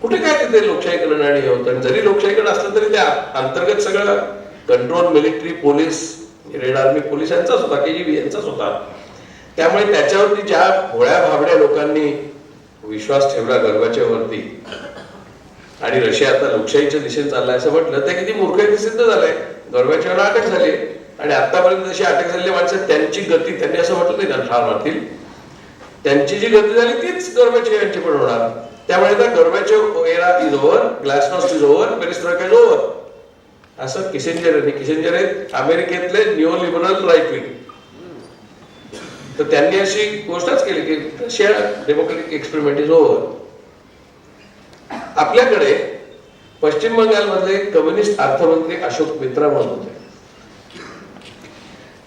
कुठे काय तिथे लोकशाहीकरण आणि हे होतं. जरी लोकशाहीकरण असलं तरी त्या अंतर्गत सगळं control military police red army police यांचाच होता, केजीबी यांचाच होता. त्यामुळे त्याच्यावरती ज्या भोळ्या भाबड्या लोकांनी विश्वास ठेवला गर्बाचोव्हावरती आणि रशिया आता लोकशाहीच्या दिशेने चाललाय असं म्हटलं ते किती मूर्ख सिद्ध झालंय. गर्बाचोव्हाला अटक झाली आणि आतापर्यंत जशी अटक झालेली माणसं त्यांची गती त्यांनी असं म्हटलं नाही का ठार मारतील, त्यांची जी गती झाली तीच गर्बाचोव्हाची पण होणार. त्यामुळे आता Gorbachev era is over, glasnost is over, perestroika is over असं किसिंजर आहेत अमेरिकेतले न्यू लिबरल राईट विंग. तर त्यांनी अशी घोषणाच केली की Russia democratic experiment is over. आपल्याकडे पश्चिम बंगालमधले कम्युनिस्ट अर्थमंत्री अशोक मित्रा म्हणून होते.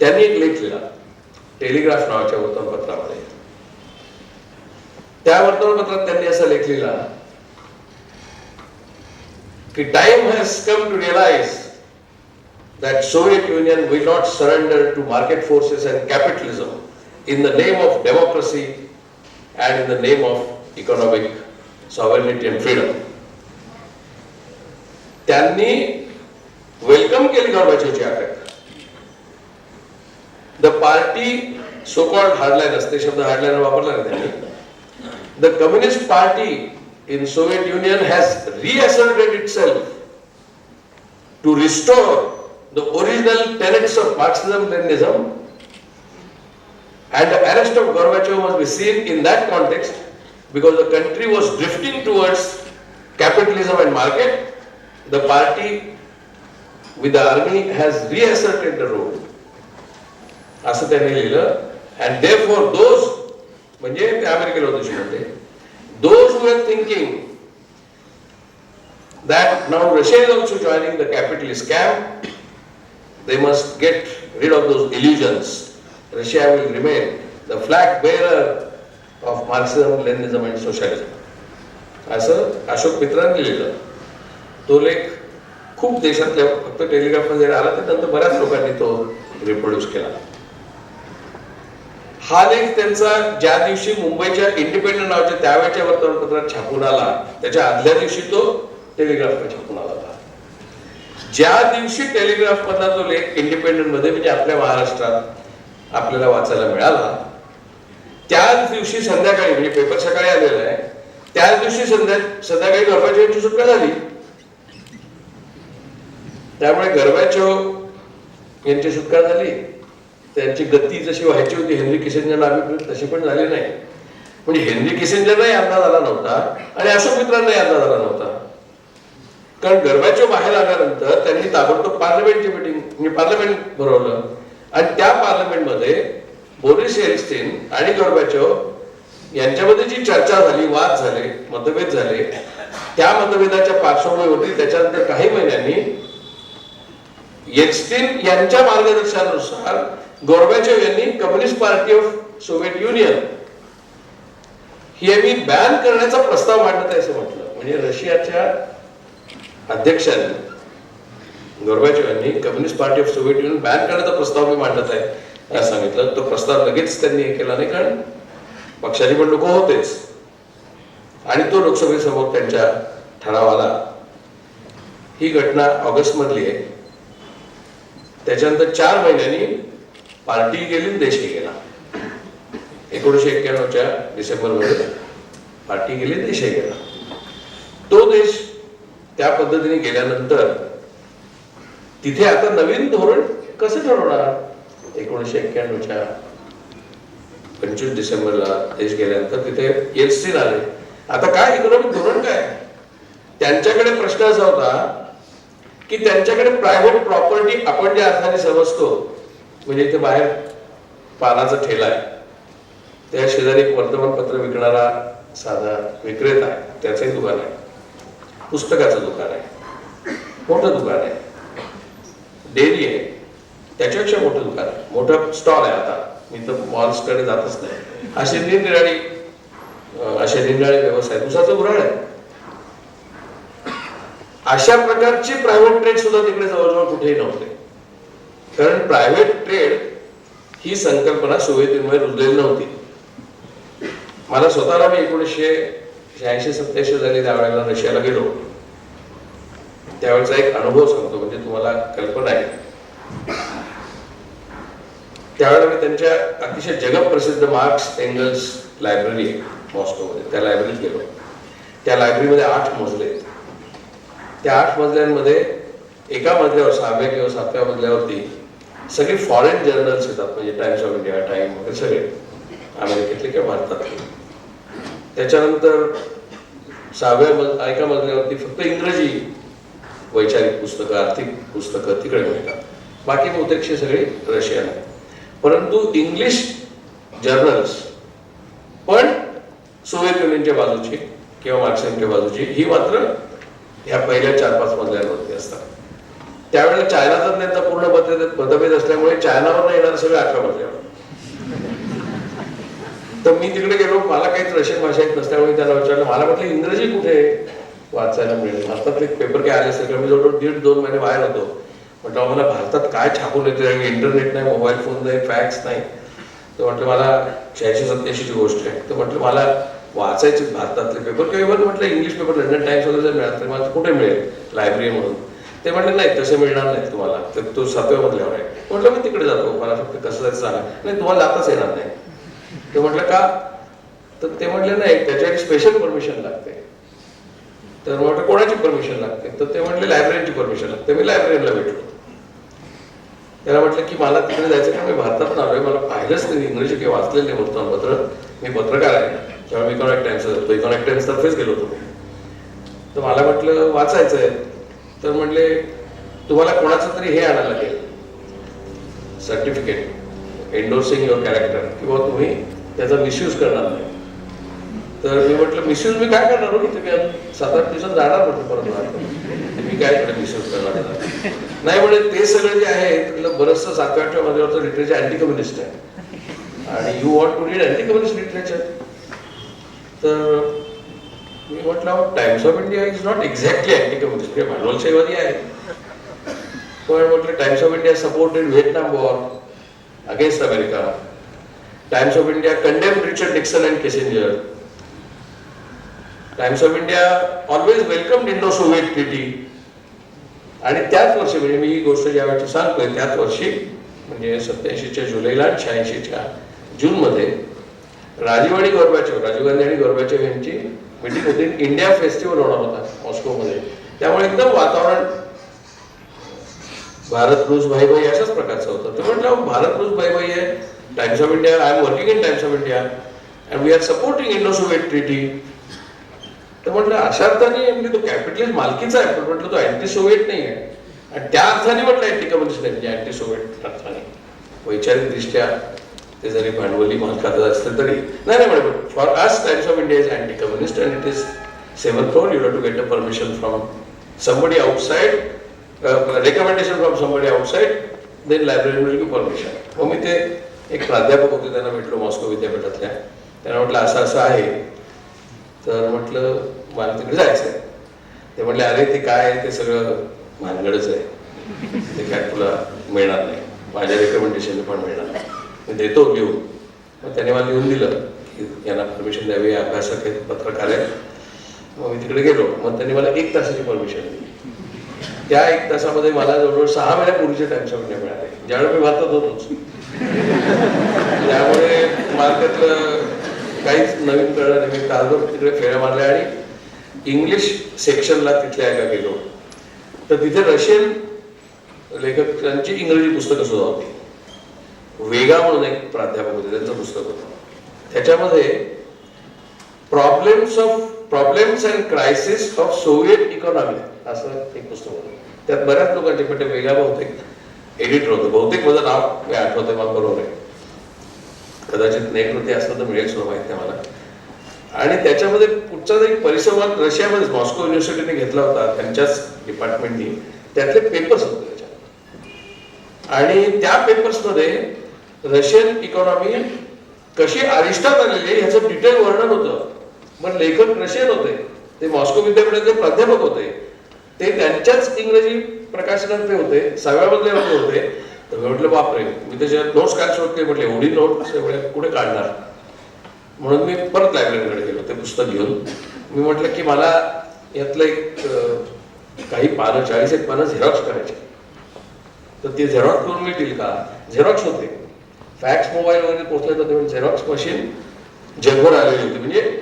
त्यांनी एक लेख लिहिला टेलिग्राफ नावाच्या वर्तमानपत्रामध्ये. त्या वर्तमानपत्रात त्यांनी असा लेख लिहिला की time has come to realise that Soviet Union will not surrender to market forces and capitalism in the name of democracy and in the name of economic sovereignty and freedom. त्यांनी वेलकम केली गर्बाचोव्हाची अटक. द पार्टी सो कॉल्ड हार्डलाइनर्स, ते शब्द हार्डलाइनर वापरला नाही त्यांनी. The communist party in Soviet union has reasserted itself to restore the original tenets of Marxism-Leninism, and the arrest of Gorbachev must be seen in that context because the country was drifting towards capitalism and market. The party with the army has reasserted the role. असं त्यांनी लिहिलं. And therefore those म्हणजे ते अमेरिकेला होते म्हणते, those who are thinking that now Russia is also joining the capitalist camp, they must get rid of those illusions. Russia will remain the flag bearer of Marxism, Leninism and socialism. असं अशोक मित्रांनी लिहिलं. तो लेख खूप देशातल्या फक्त टेलिग्राफमध्ये आला तर नंतर बऱ्याच लोकांनी तो रिप्रोड्यूस केला. हा लेख त्यांचा ज्या दिवशी मुंबईच्या इंडिपेंडंट नावाच्या त्यावेळच्या वर्तमानपत्रात छापून आला त्याच्या आदल्या दिवशी तो टेलिग्राफमध्ये छापून आला होता. ज्या दिवशी टेलिग्राफ मधला तो लेख इंडिपेंडंट मध्ये म्हणजे आपल्या महाराष्ट्रात आपल्याला वाचायला मिळाला त्याच दिवशी संध्याकाळी म्हणजे पेपर सकाळी आलेला आहे त्याच दिवशी संध्याकाळी गर्बाचोव्हाची सुटका झाली. त्यामुळे गर्बाचोव्ह यांची सुटका झाली त्यांची गती जशी व्हायची होती हेनरी किसिंजरला अभिप्रेत तशी पण झाली नाही. म्हणजे हेनरी किसिंजरलाही अंदाज आला नव्हता आणि अशोक मित्रांनाही अंदाज आला नव्हता. कारण गॉर्बॅचोव्ह बाहेर आल्यानंतर त्यांनी ताबडतोब पार्लमेंटची मीटिंग म्हणजे पार्लमेंट भरवलं आणि त्या पार्लमेंटमध्ये बोरिस येल्त्सिन आणि गॉर्बॅचोव्ह यांच्यामध्ये जी चर्चा झाली, वाद झाले, मतभेद झाले, त्या मतभेदाच्या पार्श्वभूमीवरती त्याच्यानंतर काही महिन्यांनी येल्त्सिन यांच्या मार्गदर्शनानुसार गॉर्बॅचोव्ह यांनी Communist Party of Soviet Union ही आम्ही बॅन करण्याचा प्रस्ताव मांडत आहे असं म्हटलं. म्हणजे रशियाच्या अध्यक्षांनी गॉर्बॅचोव्ह यांनी Communist Party of Soviet union ban करण्याचा प्रस्ताव मी मांडत आहे असं सांगितलं. तो प्रस्ताव लगेच त्यांनी हे केला नाही, कारण पक्षाचे पण लोक होतेच आणि तो लोकसभेसमोर त्यांच्या ठराव आला. ही घटना ऑगस्ट मधली आहे. त्याच्यानंतर 4 महिन्यांनी पार्टी गेली, देशही गेला. 1991च्या डिसेंबरमध्ये पार्टी गेली, देशही गेला. तो देश त्या पद्धतीने गेल्यानंतर तिथे आता नवीन धोरण कसं ठरवणार? 1991च्या 25 डिसेंबरला देश गेल्यानंतर तिथे येल्त्सिन आले. आता काय इकॉनॉमिक धोरण काय? त्यांच्याकडे प्रश्न असा होता की त्यांच्याकडे प्रायव्हेट प्रॉपर्टी आपण ज्या अर्थाने समजतो, म्हणजे इथे बाहेर पानाचा ठेला आहे, त्या शेजारी एक वर्तमानपत्र विकणारा साधा विक्रेता आहे, त्याचंही दुकान आहे, पुस्तकाचं दुकान आहे, मोठं दुकान आहे, डेअरी आहे, त्याच्यापेक्षा मोठं दुकान आहे, मोठं स्टॉल आहे. आता मी तर मॉल्सकडे जातच नाही. असे निरनिराळे व्यवसाय, उसाचं गुऱ्हाळ आहे. अशा प्रकारची प्रायव्हेट ट्रेड सुद्धा तिकडे जवळजवळ कुठेही नव्हते. कारण प्रायव्हेट ट्रेड ही संकल्पना सोव्हिएत युनियनमध्ये रुजलेली नव्हती. मला स्वतःला मी 1986-87 झाली त्यावेळेला रशियाला गेलो. त्यावेळेचा एक अनुभव सांगतो, म्हणजे तुम्हाला कल्पना आहे. त्यावेळेला मी त्यांच्या अतिशय जगप्रसिद्ध मार्क्स एंगल्स लायब्ररी आहे मॉस्कोमध्ये, त्या लायब्ररीत गेलो. त्या लायब्ररीमध्ये 8 मजले. त्या 8 मजल्यांमध्ये एका मजल्यावर 6व्या किंवा 7व्या मजल्यावरती सगळी फॉरेन जर्नल्स येतात, म्हणजे टाइम्स ऑफ इंडिया, टाइम वगैरे सगळे अमेरिकेतले किंवा भारतातले. त्याच्यानंतर 6व्या एका मजल्यावरती फक्त इंग्रजी वैचारिक पुस्तकं, आर्थिक पुस्तकं तिकडे मिळतात. बाकी बहुतेकशी सगळे रशियन आहे. परंतु इंग्लिश जर्नल्स पण सोव्हिएत युनियनच्या बाजूची किंवा मार्क्सिमच्या बाजूची ही मात्र ह्या पहिल्या 4-5 मजल्यांवरती असतात. त्यावेळेला चायनाचा त्यांचा पूर्ण मतभेद असल्यामुळे चायनावर येणार सगळं 8व्या मजल्यावर. तर मी तिकडे गेलो, मला काहीच रशियन भाषा येत नसल्यामुळे त्यांना विचारलं. मला म्हटलं इंग्रजी कुठे वाचायला मिळेल? भारतातले पेपर काय आले असेल? मी जवळजवळ 1.5-2 महिने बाहेर होतो. म्हटलं आम्हाला भारतात काय छापून येते? इंटरनेट नाही, मोबाईल फोन नाही, फॅक्स नाही. तर म्हटलं मला 86-87ची गोष्ट आहे. तर म्हटलं मला वाचायचे भारतातले पेपर किंवा इव्हन म्हटलं इंग्लिश पेपर, लंडन टाइम्स वगैरे जर मिळाल तर मला कुठे मिळेल? लायब्ररी म्हणून. ते म्हटले नाही, तसे मिळणार नाही तुम्हाला, तर तो 7व्या मजल्यावर आहे. म्हटलं मी तिकडे जातो, मला फक्त कसं जायचं सांगा. नाही, तुम्हाला जाताच येणार नाही. ते म्हटलं का? तर ते म्हटले नाही, त्याच्यासाठी स्पेशल परमिशन लागते. तर म्हटलं कोणाची परमिशन लागते? तर ते म्हटले लायब्ररीची परमिशन लागते. मी लायब्ररीला भेटलो. त्याला म्हटलं की मला तिकडे जायचं का, मी भारतात आलोय, मला पाहिलंच नाही इंग्रजी किंवा वाचलेलं नाही वर्तमानपत्र, मी पत्रकार आहे, त्यामुळे इकॉनॉमिक टाइम्स जातो, इकॉनॉमिक टाइम्स तर्फेच गेलो होतो. तर मला म्हटलं वाचायचं आहे. तर म्हटले तुम्हाला कोणाचं तरी हे आणायला लागेल, सर्टिफिकेट एंडोर्सिंग युअर कॅरेक्टर, किंवा तुम्ही त्याचा मिसयूज करणार नाही. तर मी म्हटलं मिसयूज मी काय करणार हो, की तुम्ही 7-8 दिवसात जाणार म्हटलं परत, मी काय इकडे मिसयूज करणार नाही. म्हणजे ते सगळं जे आहे त्यातलं बरंचसं 7व्या-8व्या मजल्यावरचं लिटरेचर अँटी कम्युनिस्ट आहे आणि you want to read anti communist literature. तर मी म्हटलं Times of India is not exactly anti communist, हे भांडवलशाहीवादी आहे. पण म्हटलं Times of India supported Vietnam war against America. Times of India condemned Richard Nixon and Kissinger. Times of India always welcomed Indo Soviet treaty. आणि त्याच वर्षी, म्हणजे मी ही गोष्ट ज्या वेळची सांगतोय त्याच वर्षी, म्हणजे 87च्या जुलैला, 86च्या जूनमध्ये राजीव गांधी आणि गॉर्बॅचोव्ह यांची मीटिंग होती. इंडिया फेस्टिवल होणार होता मॉस्कोमध्ये. त्यामुळे एकदम वातावरण भारत रूस भाई भाई अशाच प्रकारचं होतं. ते म्हटलं भारत रूस भाई भाई आहे, Times of India, I am working in Times of India and we are supporting Indo Soviet treaty. तर म्हटलं अशा अर्थाने म्हणजे तो कॅपिटलिस्ट मालकीचा आहे, पण म्हटलं तो अँटी सोव्हिएट नाही आहे. आणि त्या अर्थाने म्हटलं अँटी कम्युनिस्ट नाही, म्हणजे अँटी सोव्हिएट अर्थाने वैचारिकदृष्ट्या ते जरी भांडवली मालकाचं असलं तरी नाही म्हणे. For us Times of India is anti communist and it is seven floor, you have to get a permission from somebody outside, recommendation from somebody outside, then library will give permission. मग मी ते एक प्राध्यापक होते, त्यांना भेटलो मॉस्को विद्यापीठातल्या. त्यांना म्हटलं असं असं आहे, तर म्हटलं मला तिकडे जायचं आहे. ते म्हटले अरे ते काय ते सगळं भानगडच आहे, ते काय तुला मिळणार नाही, माझ्या रेकमेंडेशन पण मिळणार नाही, मी देतो लिहून. मग त्याने मला लिहून दिलं की यांना परमिशन द्यावी, अभ्यासक आहेत, पत्रकार आहेत. मग मी तिकडे गेलो. मग त्यांनी मला 1 तासाची परमिशन दिली. त्या 1 तासामध्ये मला जवळजवळ 6 महिन्यापूर्वीचे टाइम्स ऑफ इंडिया मिळाले, ज्यावेळी मी भारतात होतोच. त्यामुळे मार्केटला काहीच नवीन कळलं नाही. मी तासभर तिकडे फेऱ्या मारल्या आणि इंग्लिश सेक्शनला तिथल्या एका गेलो, तर तिथे रशियन लेखकांची इंग्रजी पुस्तकं सुद्धा होती. वेगा म्हणून एक प्राध्यापक होते, त्यांचं पुस्तक होतं. त्याच्यामध्ये problems and crisis of Soviet economy असं एक पुस्तक होतं. त्यात बऱ्याच लोकांचे, पण ते वेगा बहुतेक एडिटर होतं. बहुतेक माझं नाव मी आठवते, मला बरोबर आहे, कदाचित नेटवरती असलं तर मिळेल सुद्धा, माहिती आहे मला. आणि त्याच्यामध्ये कुठचाच एक परिसंवाद रशियामध्येच मॉस्को युनिव्हर्सिटीने घेतला होता, त्यांच्याच डिपार्टमेंटनी. त्यातले पेपर्स होते त्याच्यात. आणि त्या पेपर्समध्ये रशियन इकॉनॉमी कशी आरिष्टात आलेली आहे ह्याचं डिटेल वर्णन होतं. पण लेखक रशियन होते, ते मॉस्को विद्यापीठाचे प्राध्यापक होते, ते त्यांच्याच इंग्रजी प्रकाशनात ते होते, 6व्या मजल्यावरती होते. तर मी म्हटलं बापरे, मी त्याच्यात नोट्स काय शोधले, म्हटलं एवढी नोट्स एवढ्या कुठे काढणार. म्हणून मी परत लायब्ररीकडे गेलो ते पुस्तक घेऊन. मी म्हटलं की मला यातलं एक काही पानं, 40 पानं झेरॉक्स करायचे, तर ते झेरॉक्स करून मिळतील का. झेरॉक्स होते, फॅक्स मोबाईल वगैरे पोहोचले तर तेव्हा झेरॉक्स मशीन जगभर आलेली होती. म्हणजे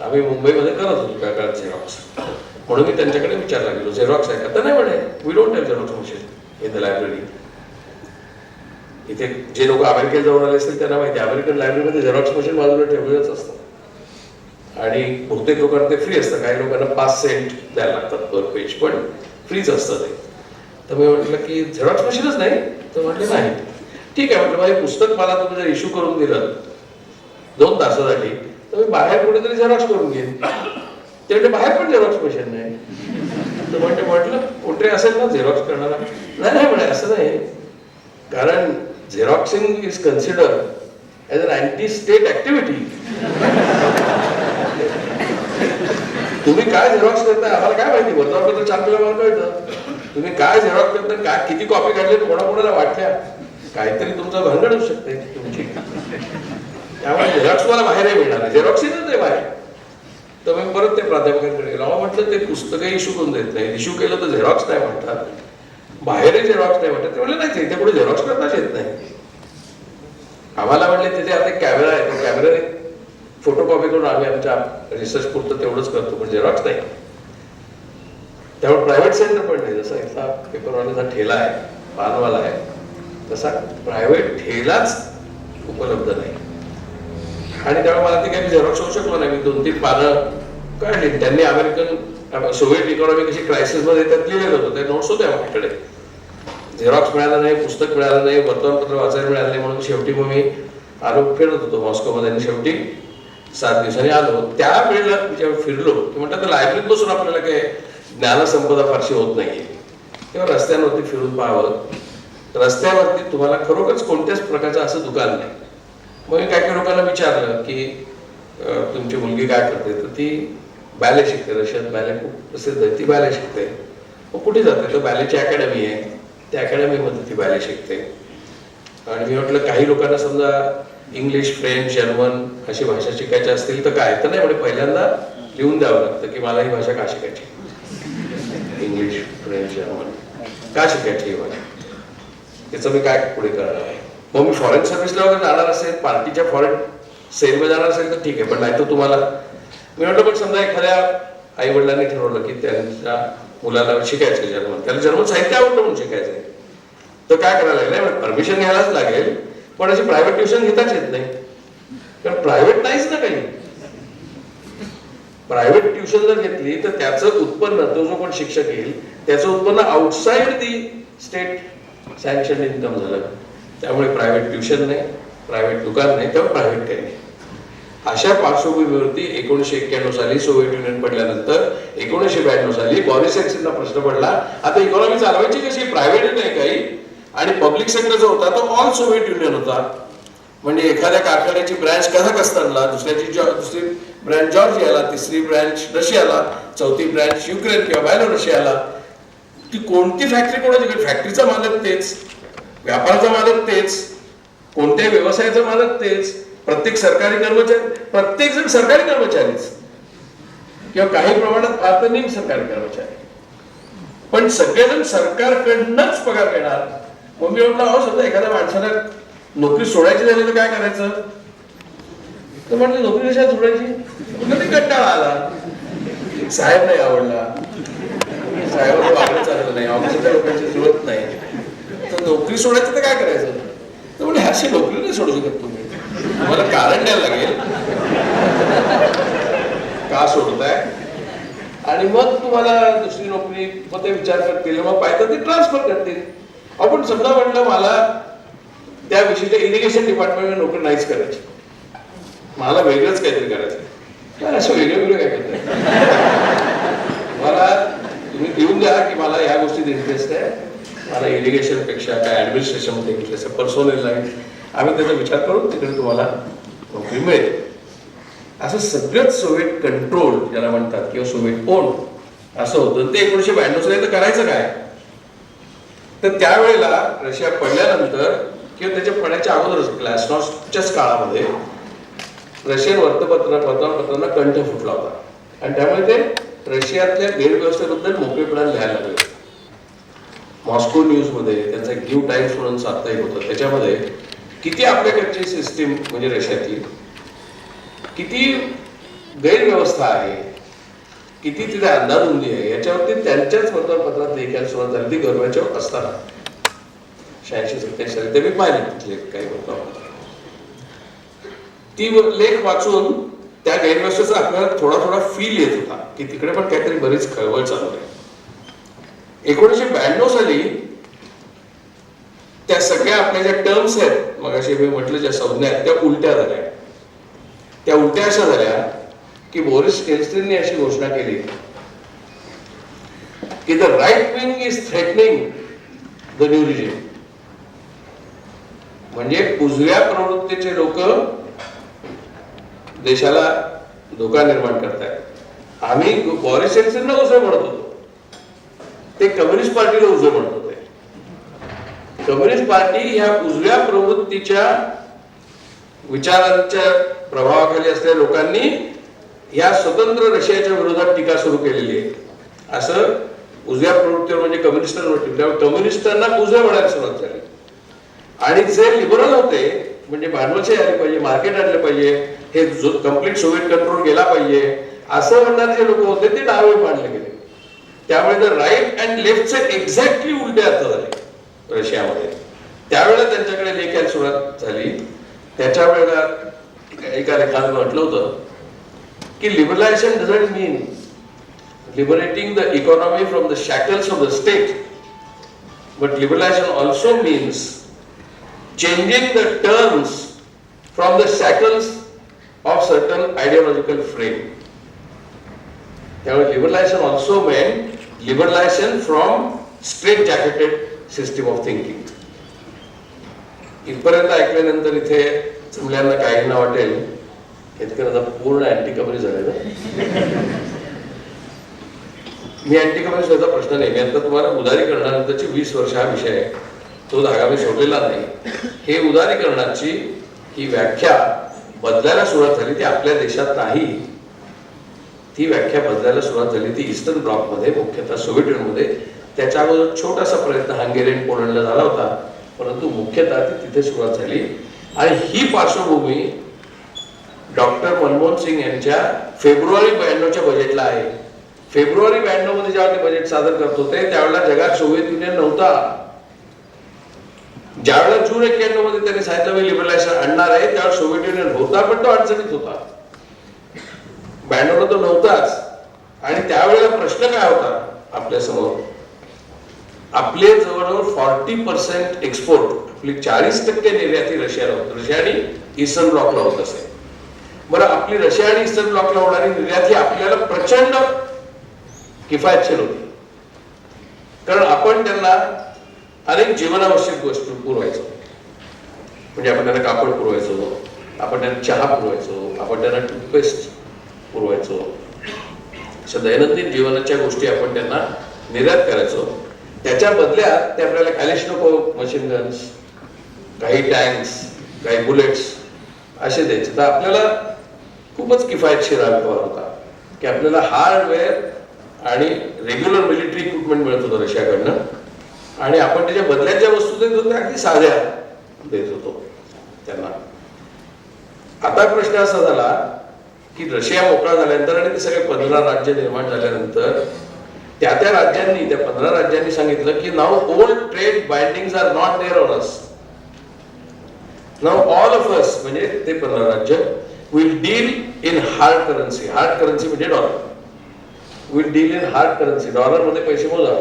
आम्ही मुंबईमध्ये करत होतो त्या काळात झेरॉक्स. म्हणून मी त्यांच्याकडे विचारला गेलो, झेरॉक्स आहे का. तर नाही म्हणे, we don't have xerox machine in the library. इथे जे लोक अमेरिकेत जाऊन आले असतील त्यांना माहिती आहे, अमेरिकन लायब्ररीमध्ये झेरॉक्स मशीन बाजूला ठेवलेलंच असतं आणि बहुतेक लोकांना ते फ्री असतं. काही लोकांना 5 सेंट द्यायला लागतात पर पेज, पण फ्रीच असतं ते. तर मी म्हटलं की झेरॉक्स मशीनच नाही. तर म्हटलं नाही. ठीक आहे म्हटलं, माझे पुस्तक मला तुम्ही जर इश्यू करून दिलं 2 तासासाठी, तर मी बाहेर कुठेतरी झेरॉक्स करून घेईन. ते म्हणजे बाहेर पण झेरॉक्स मशीन नाही. तर म्हटलं कुठे असेल ना झेरॉक्स करणारा. नाही म्हणे, असं नाही, कारण xeroxing is considered as an anti state activity. तुम्ही काय झेरॉक्स करताय आम्हाला काय माहिती, वर्तमानपत्र छापलेलं मला कळतं. तुम्ही काय झेरॉक्स करताय, काय किती कॉपी काढले, कोणाकोणाला वाटल्या, काहीतरी तुमचं भानगड होऊ शकते तुमची. त्यामुळे झेरॉक्स तुम्हाला बाहेरही मिळणार नाही, झेरॉक्स येतच आहे बाहेर. तर मी परत ते प्राध्यापकांकडे गेलो. म्हटलं ते पुस्तकही इश्यू करून देत नाही, इश्यू केलं तर झेरॉक्स नाही म्हणतात, बाहेरही झेरॉक्स नाही म्हणतात. ते म्हणले नाही, इथे पुढे झेरॉक्स करताच येत नाही आम्हाला. म्हटले तिथे आता कॅमेरा आहे, तो कॅमेरा फोटोकॉपी करून आम्ही आमच्या रिसर्च पुरतं तेवढंच करतो, पण झेरॉक्स नाही. त्यामुळे प्रायव्हेट सेंटर पण नाही. जसा इथला पेपरवाल्याचा ठेला आहे, पानवाला आहे, तसा प्रायव्हेट ठेलाच उपलब्ध नाही. आणि त्यामुळे मला ते काही झेरॉक्स होऊ शकलो नाही. मी 2-3 पानं काढली. त्यांनी अमेरिकन सोव्हिएट इकॉनॉमी कशी क्रायसिस मध्ये त्यात लिहिलेलं होतं, ते नोट्स होते माझ्याकडे. झेरॉक्स मिळालं नाही, पुस्तक मिळालं नाही, वर्तमानपत्र वाचायला मिळालं नाही. म्हणून शेवटी मग मी आलो, फिरत होतो मॉस्कोमध्ये आणि शेवटी 7 दिवसांनी आलो. त्या वेळेला जेव्हा फिरलो की म्हटलं तर लायब्ररीत बसून आपल्याला काही ज्ञानसंपदा फारशी होत नाहीये, तेव्हा रस्त्यांवरती फिरून पाहावं. रस्त्यावरती तुम्हाला खरोखरच कोणत्याच प्रकारचं असं दुकान नाही. मग मी काही लोकांना विचारलं की तुमची मुलगी काय करते, तर ती बॅले शिकते. रशियात बॅले खूप प्रसिद्ध आहे, ती बॅले शिकते. मग कुठे जाते, तर बॅलेची अकॅडमी आहे, त्या अकॅडमीमध्ये ती बॅले शिकते. आणि मी म्हटलं काही लोकांना समजा इंग्लिश, फ्रेंच, जर्मन अशी भाषा शिकायची असतील तर काय, तर नाही म्हणजे पहिल्यांदा लिहून द्यावं लागतं की मला ही भाषा का शिकायची, इंग्लिश, फ्रेंच, जर्मन का शिकायची ही भाषा, त्याचं मी काय पुढे करणार आहे. मग मी फॉरेन सर्व्हिसला वगैरे जाणार असेल, पार्टीच्या फॉरेन सेलमध्ये जाणार असेल तर ठीक आहे, पण नाही तर तुम्हाला मी म्हटलं पण समजा एखाद्या आई वडिलांनी ठरवलं की त्यांच्या मुलाला शिकायचं जर्मन, त्याला जर्मन साहित्य आवडतं म्हणून शिकायचंय, तर काय करायला लागेल, परमिशन घ्यायलाच लागेल, पण अशी प्रायव्हेट ट्युशन घेताच येत नाही, कारण प्रायव्हेट नाहीच ना काही. प्रायव्हेट ट्युशन जर घेतली तर त्याचं उत्पन्न, तो जो पण शिक्षक येईल त्याचं उत्पन्न outside the state sanction income झालं. त्यामुळे प्रायव्हेट ट्युशन नाही, प्रायव्हेट दुकान नाही, तेव्हा प्रायव्हेट काही नाही. अशा पार्श्वभूमीवरती 1991 साली सोव्हिएत युनियन पडल्यानंतर 1992 साली बॉरिस येल्त्सिनला प्रश्न पडला, आता इकॉनॉमी चालवायची कशी, प्रायव्हेट नाही काही, आणि पब्लिक सेक्टर जो होता तो ऑल सोव्हिएत युनियन होता. म्हणजे एखाद्या कारखान्याची ब्रँच कझाकस्तानला, दुसरी ब्रँच जॉर्जियाला, तिसरी ब्रँच रशियाला, चौथी ब्रँच युक्रेन किंवा बेलारुसियाला. ती कोणती फॅक्टरी कोणाची, फॅक्टरीचा मालक तेच, व्यापाराचा मालक तेच, कोणत्याही व्यवसायाचा मालक तेच, प्रत्येक सरकारी कर्मचारी, प्रत्येक जण सरकारी कर्मचारीच किंवा काही प्रमाणात फार निम सरकारी कर्मचारी, पण सगळेजण सरकारकडनंच पगार घेणार. मग मी म्हटलं, अहो समजा एखाद्या माणसाला नोकरी सोडायची झाली तर काय करायचं, तर म्हटलं नोकरी कशा सोडायची, म्हणजे कंटाळा आला, साहेब नाही आवडला, साहेबांना वागणं चाललं नाही, ऑफिसच्या लोकांची जुळत नाही, तर नोकरी सोडायचं तर काय करायचं. तर म्हणजे अशी नोकरी नाही सोडू शकत तुम्ही, तुम्हाला कारण द्यायला लागेल का सोडताय, आणि मग तुम्हाला दुसरी नोकरी, मग ते विचार करतील, मग पाहिजे ते ट्रान्सफर करतील. आपण समजा म्हटलं मला त्या विषयीच्या इरिगेशन डिपार्टमेंटमध्ये नोकरी नाहीच करायची, मला वेगळंच काहीतरी करायचं, असं वेगळं वेगळं काय करताय, मला तुम्ही देऊन द्या की मला या गोष्टीत इंटरेस्ट आहे, मला इरिगेशन पेक्षा काय ऍडमिनिस्ट्रेशन मध्ये इंटरेस्ट आहे, पर्सनल लाईन, आम्ही त्याचा विचार करून तिकडे तुम्हाला नोकरी मिळेल. असं सगळंच सोव्हिएट कंट्रोल ज्याला म्हणतात किंवा सोव्हिएट ओन असं होतं. ते 1992 साली तर करायचं काय, तर त्यावेळेला रशिया पडल्यानंतर किंवा त्याच्या पडण्याच्या अगोदरच ग्लासनॉस्टच्याच काळामध्ये रशियन वर्तमानपत्रांना कंठ फुटला होता, आणि त्यामुळे ते रशियातल्या गैरव्यवस्थेबद्दल मोकळेपणाने लिहायला लागले. मॉस्को न्यूज मध्ये त्यांचा न्यू टाइम्स म्हणून साप्ताहिक होतं, त्याच्यामध्ये किती आपल्याकडची सिस्टीम म्हणजे रशियातली किती गैरव्यवस्था आहे, किती तिथे अंधाधुंदी आहे, याच्यावरती त्यांच्याच वर्तमानपत्रात लिहायला सुरुवात झाली. ती गव्हर्नमेंटच्या असताना 86-87 साली ते मी पाहिले तिथले काही वर्तमानपत्र. ती लेख वाचून त्या गैरव्यवस्थेचा आपल्याला थोडा फील येत होता की तिकडे पण काहीतरी बरीच खळबळ चालू आहे. 1992 साली त्या सगळ्या आपल्या ज्या टर्म्स आहेत, मग अशी मी म्हटलं ज्या संज्ञा आहेत, त्या उलट्या झाल्या. त्या उलट्या अशा झाल्या की बोरिस येल्त्सिनने अशी घोषणा केली की the right wing is threatening the new regime. म्हणजे उजव्या प्रवृत्तीचे लोक देशाला धोका निर्माण करतायत. आम्ही बोरिस येल्त्सिनला उजवे म्हणत होतो, ते कम्युनिस्ट पार्टीला उजवे म्हणत होते. कम्युनिस्ट पार्टी ह्या उजव्या प्रवृत्तीच्या विचारांच्या प्रभावाखाली असलेल्या लोकांनी या स्वतंत्र रशियाच्या विरोधात टीका सुरू केलेली आहे. असं उजव्या प्रवृत्तीवर म्हणजे कम्युनिस्टांवर, कम्युनिस्टांना उजव्या म्हणायला सुरुवात झाली. आणि जे लिबरल होते, म्हणजे भांडवलशाही आली पाहिजे, मार्केट आणलं पाहिजे, हे कम्प्लीट सोव्हिएट कंट्रोल गेला पाहिजे असं म्हणणारे जे लोक होते ते डावे मानले गेले. त्यामुळे राईट अँड लेफ्टचे एक्झॅक्टली उलटे अर्थ झाले रशियामध्ये. त्यावेळेला त्यांच्याकडे लेखायला सुरुवात झाली. त्याच्या वेळेला एका लेखात म्हटलं होतं की liberalisation doesn't mean liberating the economy from the shackles of the state, but liberalisation also means changing the terms from the shackles of certain ideological frame. त्यामुळे liberalization also meant liberalization from straight-jacketed system of thinking. इथपर्यंत ऐकल्यानंतर इथे जमल्यांना काहींना वाटेल इतकं पूर्ण अँटी कम्युनिस्ट झालेलं. मी अँटी कम्युनिस्टचा प्रश्न नाही, मी आता तुम्हाला उदारीकरणानंतरची 20 वर्ष हा विषय आहे, तो धागा मी सोडलेला नाही. हे उदारीकरणाची ही व्याख्या बदलायला सुरुवात झाली, ती आपल्या देशात नाही. ती व्याख्या बदलायला सुरुवात झाली ती ईस्टर्न ब्लॉकमध्ये, मुख्यतः सोव्हिएट युनियनमध्ये. त्याच्या अगोदर छोटासा प्रयत्न हंगेरियन पोलंडला झाला होता, परंतु मुख्यतः ती तिथे सुरुवात झाली. आणि ही पार्श्वभूमी डॉक्टर मनमोहन सिंग यांच्या फेब्रुवारी 92च्या बजेटला आहे. फेब्रुवारी 92 मध्ये जेव्हा ते बजेट सादर करत होते त्यावेळेला जगात सोव्हिएत युनियन नव्हता. ज्यावेळेला जून 91 मध्ये त्यांनी सांगितलं मी लिबरलायझेशन आणणार आहे, त्यावेळेस सोव्हिएट युनियन होता, पण तो अडचणीत होता. 92 तो नव्हताच. आणि त्यावेळेला प्रश्न काय होता आपल्या समोर, आपले जवळजवळ 40% एक्सपोर्ट, आपली 40% निर्याती रशियाला होत, रशिया आणि ईस्टर्न ब्लॉकला होत असे. बरं, आपली रशिया आणि ईस्टर्न ब्लॉकला होणारी निर्याती आपल्याला प्रचंड किफायतशीर होती, कारण आपण त्यांना अनेक जीवनावश्यक गोष्टी पुरवायचो. म्हणजे आपण त्यांना कापड पुरवायचो, आपण त्यांना चहा पुरवायचो, आपण त्यांना टूथपेस्ट पुरवायचो. अशा दैनंदिन जीवनाच्या गोष्टी आपण त्यांना निर्यात करायचो. त्याच्या बदल्यात ते आपल्याला कॅलिशनोकोव्ह मशीन गन्स, काही टँक्स, काही बुलेट्स असे द्यायचे. तर आपल्याला खूपच किफायतशीर व्यवहार होता की आपल्याला हार्डवेअर आणि रेग्युलर मिलिटरी इक्विपमेंट मिळत होतं रशियाकडनं, आणि आपण त्याच्या बदल्यात ज्या वस्तू देत होतो अगदी साध्या देत होतो त्यांना. आता प्रश्न असा झाला की रशिया मोकळा झाल्यानंतर आणि ते सगळे 15 राज्य निर्माण झाल्यानंतर त्या राज्यांनी, त्या 15 राज्यांनी सांगितलं की now old trade bindings are not there on us. Now all of us, म्हणजे ते 15 राज्य will deal in hard currency. Hard currency म्हणजे dollar. Will deal in hard currency. Dollar मध्ये पैसे मोजा,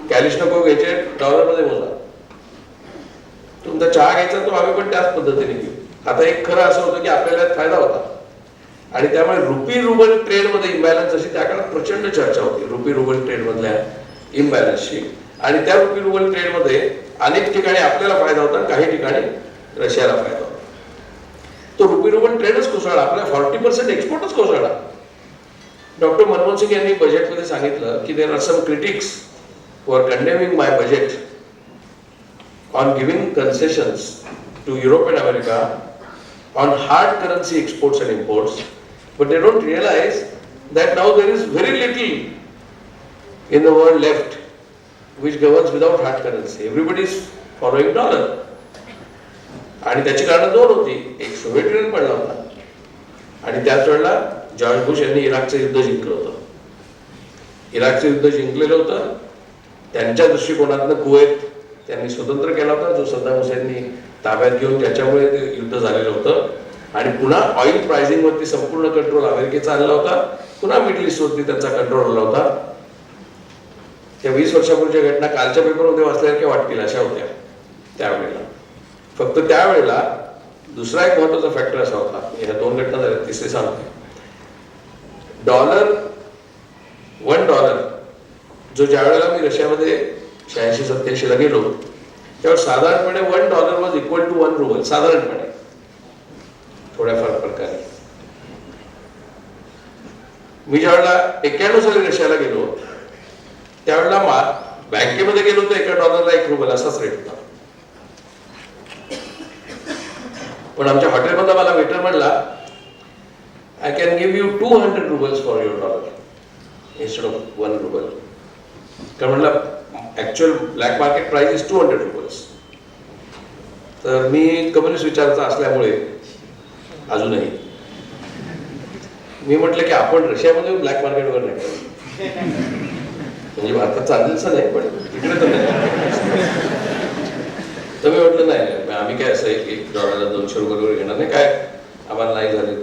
कॅलिशनोकोव्ह घ्यायचे डॉलर मध्ये मोजा, तुमचा चहा घ्यायचा तो आम्ही पण त्याच पद्धतीने घेऊ. आता एक खरं असं होतं की आपल्याला फायदा होता, आणि त्यामुळे रुपी रुबल ट्रेड मध्ये इम्बॅलन्स अशी त्या काळात प्रचंड चर्चा होती, रुपी रुबल ट्रेड मधल्या इम्बॅलन्सची. आणि त्या रुपी रुबल ट्रेड मध्ये अनेक ठिकाणी आपल्याला फायदा होता, काही ठिकाणी रशियाला फायदा होता. तो रुपी रुबल ट्रेडच कोसळला, आपल्या 40% एक्सपोर्टच कोसळला. डॉक्टर मनमोहन सिंग यांनी बजेटमध्ये सांगितलं की there are some critics who are condemning my budget on giving concessions to Europe and America on hard currency exports and imports, but they don't realize that now there is very little in the world left which governs without hard currency. Everybody is following dollar. आणि त्याची कारणं दोन होती. एक सोव्हिएट युनियन पडला होता, आणि त्याच वेळेला जॉर्ज बुश यांनी इराकचं युद्ध जिंकलं होतं. इराकचं युद्ध जिंकलेलं होतं. त्यांच्या दृष्टिकोनातनं कुवेत त्यांनी स्वतंत्र केला होता, जो सद्दाम हुसेननी ताब्यात घेऊन ज्याच्यामुळे ते युद्ध झालेलं होतं. आणि पुन्हा ऑइल प्राइसिंग वरती संपूर्ण कंट्रोल अमेरिकेचा आलेला होता. पुन्हा मिडल ईस्ट वरती त्यांचा कंट्रोल आला होता. त्या 20 वर्षापूर्वीच्या घटना कालच्या पेपरमध्ये वाचल्यासारख्या वाटतील अशा होत्या त्यावेळेला. फक्त त्यावेळेला दुसरा एक महत्वाचा फॅक्टर असा होता, ह्या दोन घटना झाल्या, तिसरी सांगतो. डॉलर, $1 जो ज्या वेळेला मी रशियामध्ये 86-87 ला गेलो त्यावेळेस साधारणपणे $1 वॉज इक्वल टू 1 रुबल, साधारणपणे, थोड्याफार प्रकारे. मी ज्या वेळेला 91 साली रशियाला गेलो त्यावेळेला बँकेमध्ये गेलो तर $1 1 रुबल असाच रेट होता. पण आमच्या हॉटेलमध्ये मला वेटर म्हणला I can give you 200 roubles for your dollar instead of 1 Rubal. कारण म्हणलं actual black market price is 200 rupees. तर मी कम्युनिस्ट विचाराचा असल्यामुळे अजूनही मी म्हटलं की आपण रशियामध्ये ब्लॅक मार्केटवर नाही करत, म्हणजे भारतात चालेलच नाही पण इकडे तर नाही. तर मी म्हटलं नाही, आम्ही काय असं $1 200 रुपये घेणार नाही, काय आम्हाला नाही झाले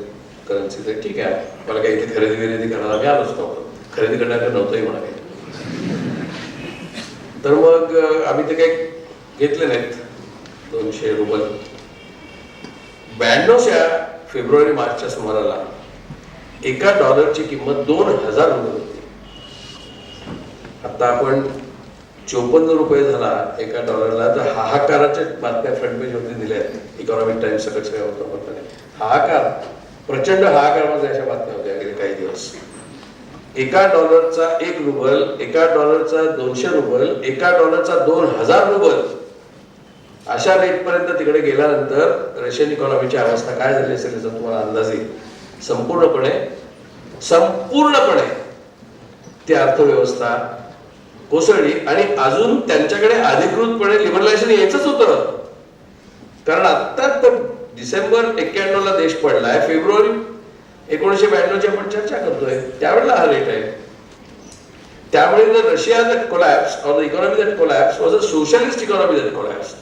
करन्सी तर ठीक आहे, मला काही इथे खरेदी विरेदी करायला आम्ही आलोच नव्हतो, खरेदी करण्याचं नव्हतंही म्हणाले. तर मग आम्ही ते काही घेतले नाहीत 200 रुपये. 92च्या फेब्रुवारी मार्चच्या सुमाराला $1ची किंमत 2000 रुपये होती. आता आपण 54 रुपये झाला $1, तर हाहाकाराच्या बातम्या फ्रंट पेज वरती दिल्या आहेत इकॉनॉमिक टाइम्स सकट सगळ्या वृत्तपत्राने. हाहाकार, प्रचंड हाहाकारामध्ये अशा बातम्या होत्या गेले काही दिवस. $1चा 1 रुबल, $1चा 200 रुबल, $1चा 2000 रुबल अशा रेट पर्यंत तिकडे गेल्यानंतर रशियन इकॉनॉमीची अवस्था काय झाली असेल याचा तुम्हाला अंदाज येईल. संपूर्णपणे ती अर्थव्यवस्था कोसळली. आणि अजून त्यांच्याकडे अधिकृतपणे लिबरलायझेशन यायचंच होतं, कारण आता तर डिसेंबर 91 ला देश पडलाय, फेब्रुवारी 1992ची आपण चर्चा करतोय, त्यावेळेला हा रेट आहे. त्यामुळे the Russia that collapsed or the economy that collapsed was a socialist economy that collapsed.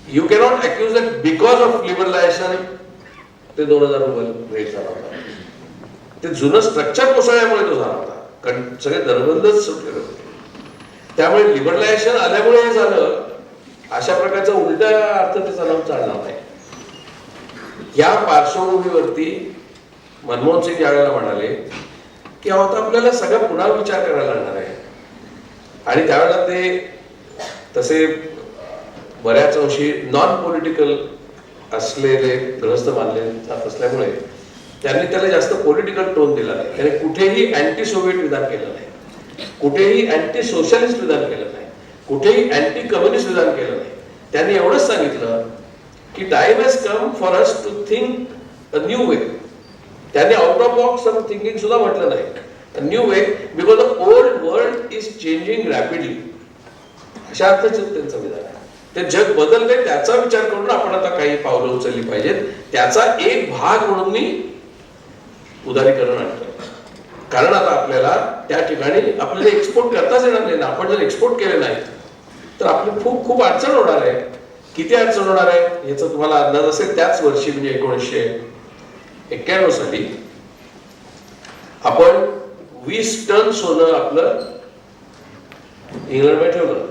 You cannot accuse that because of liberalization ते 2000 रुपये रेट झाला होता. ते जुनं स्ट्रक्चर कोसळल्यामुळे तो झाला होता, कारण सगळे दरबंदच सुटलेले होते. त्यामुळे लिबरलायझेशन आल्यामुळे हे झालं, अशा प्रकारचा उलटा अर्थ त्याचा नाव चालणार नाही. या पार्श्वभूमीवरती मनमोहन सिंग यावेळेला म्हणाले की आता आपल्याला सगळा पुन्हा विचार करायला लागणार आहे. आणि त्यावेळेला ते तसे बऱ्याच अंशी नॉन पॉलिटिकल असलेले ग्रहस्थ मानले जात असल्यामुळे त्यांनी त्याला जास्त पॉलिटिकल टोन दिला नाही. त्याने कुठेही अँटी सोव्हिएट विधान केलं नाही, कुठेही अँटी सोशलिस्ट विधान केलं नाही, कुठेही अँटी कम्युनिस्ट विधान केलं नाही. त्यांनी एवढंच सांगितलं की time has come for us to think a new way. त्यांनी आउट ऑफ बॉक्स थिंकिंग सुद्धा म्हटलं नाही. A new way because the old world is changing rapidly, अशा अर्थाचं त्यांचं विधान आहे. ते जग बदलते त्याचा विचार करून आपण आता काही पावलं उचलली पाहिजेत. त्याचा एक भाग म्हणून मी उदारीकरण आणतोय. कारण आता आपल्याला त्या ठिकाणी आपल्याला एक्सपोर्ट करताच येणार नाही ना. आपण जर एक्सपोर्ट केले नाही तर आपली खूप खूप अडचण होणार आहे. किती अडचण होणार आहे याचा तुम्हाला अंदाज असेल. त्याच वर्षी म्हणजे 1991 साली आपण 20 टन सोनं आपलं इंग्लंडमध्ये ठेवलं.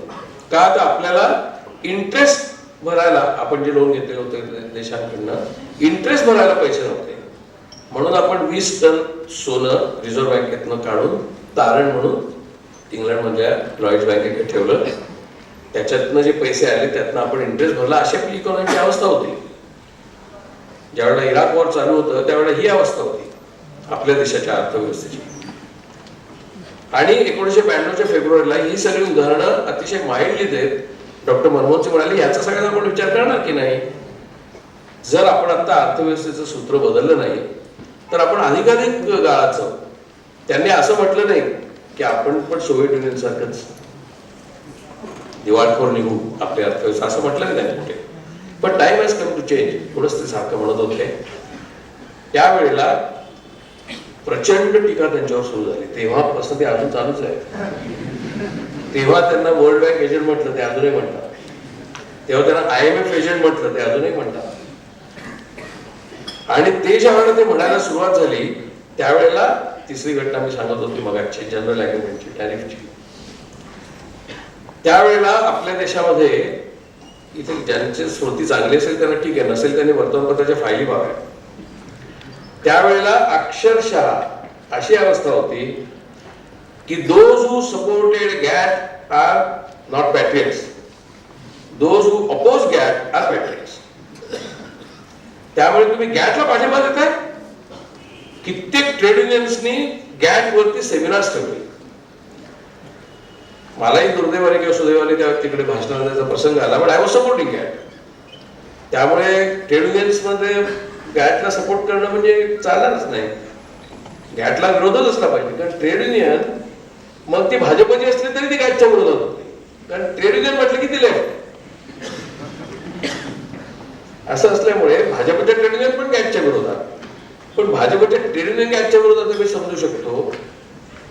का तर आपल्याला इंटरेस्ट भरायला, आपण जे लोन घेतलेलं होतं देशांकडनं, इंटरेस्ट भरायला पैसे नव्हते. म्हणून आपण 20 टन सोनं रिझर्व्ह बँकेतनं काढून तारण म्हणून इंग्लंडमधल्या लॉयड्स बँकेकडे ठेवलं. त्याच्यातनं जे पैसे आले त्यातनं आपण इंटरेस्ट भरला. अशी आपली इकॉनॉमीची अवस्था होती. ज्यावेळेला इराक वॉर चालू होतं त्यावेळेला ही अवस्था होती आपल्या देशाच्या अर्थव्यवस्थेची. आणि 1992च्या फेब्रुवारीला ही सगळी उदाहरणं अतिशय माइंडली देत डॉक्टर मनमोहन सिंग म्हणाले याचा सगळ्याचा आपण विचार करणार की नाही. जर आपण आता अर्थव्यवस्थेचं सूत्र बदललं नाही तर आपण अधिकाधिक गाळात जाऊ. त्यांनी असं म्हटलं नाही की आपण पण सोव्हिएट युनियन सारखंच दिवाळखोर निघू आपल्या अर्थव्यवस्था, असं म्हटलं नाही त्यांनी कुठे. पण time has come to change एवढंच ते सारखं म्हणत होते. त्यावेळेला प्रचंड टीका त्यांच्यावर सुरू झाली. तेव्हापासून ते अजून चालूच आहे. तेव्हा त्यांना वर्ल्ड बँक एजंट म्हटलं, ते अजूनही म्हणतात. तेव्हा त्यांना IMF एजंट म्हटलं, ते अजूनही म्हणतात. आणि ते ज्या वेळेला ते म्हणायला सुरुवात झाली त्यावेळेला तिसरी घटना मी सांगत होती मगाची, जनरल अग्रीमेंटची, टॅरिफची. त्यावेळेला आपल्या देशामध्ये इथे ज्यांची स्मृती चांगली असेल त्यांना ठीक आहे, नसेल त्यांनी वर्तमानपत्राच्या फायली बघाव्या. त्यावेळेला अक्षरशः अशी अवस्था होती की those who supported GATT are not patriots, those who oppose GATT are patriots. त्यामुळे तुम्ही गॅटला पाठिंबा देताय. कित्येक ट्रेड युनियन्सनी गॅट वरती सेमिनार्स ठेवले. मलाही दुर्दैवाने किंवा सुदैवाने त्या तिकडे भाषण देण्याचा प्रसंग आला, पण आय वॉज सपोर्टिंग गॅट. त्यामुळे ट्रेड युनियन्स मध्ये गॅटला सपोर्ट करणं म्हणजे चालणारच नाही. गॅटला विरोधच असला पाहिजे. कारण ट्रेड युनियन मग ती भाजपची असली तरी ती गॅटच्या विरोधात होती. कारण ट्रेड युनियन म्हटलं की ती लेफ्ट. असं असल्यामुळे भाजपच्या ट्रेड युनियन पण गॅटच्या विरोधात. पण भाजपच्या ट्रेड युनियन गॅटच्या विरोधात मी समजू शकतो.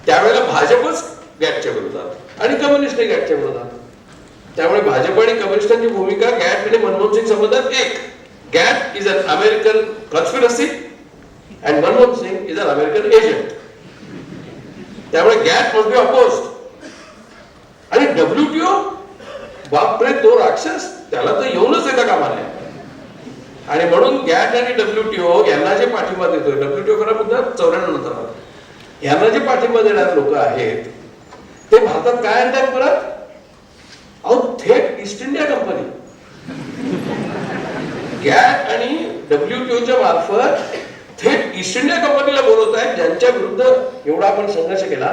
त्यावेळेला भाजपच गॅटच्या विरोधात आणि कम्युनिस्ट गॅटच्या विरोधात. त्यामुळे भाजप आणि कम्युनिस्टांची भूमिका गॅट आणि मनमोहन सिंग संबंधात एक. GATT is an American conspiracy and Manmohan Singh is an American agent. त्यामुळे गॅट मस्ट बी अपोज्ड. आणि WTO बापरे तो राक्षस, त्याला तर येऊनच देता कामा नये. आणि म्हणून गॅट आणि WTO यांना जे पाठिंबा देतोय, WTO खरा मुद्दा 94 नंतर, यांना जे पाठिंबा देणारे लोक आहेत ते भारतात काय आणतात परत? अहो थेट ईस्ट इंडिया कंपनी. गॅट आणि WTOच्या मार्फत थेट ईस्ट इंडिया कंपनीला बोलवत आहेत, ज्यांच्या विरुद्ध एवढा आपण संघर्ष केला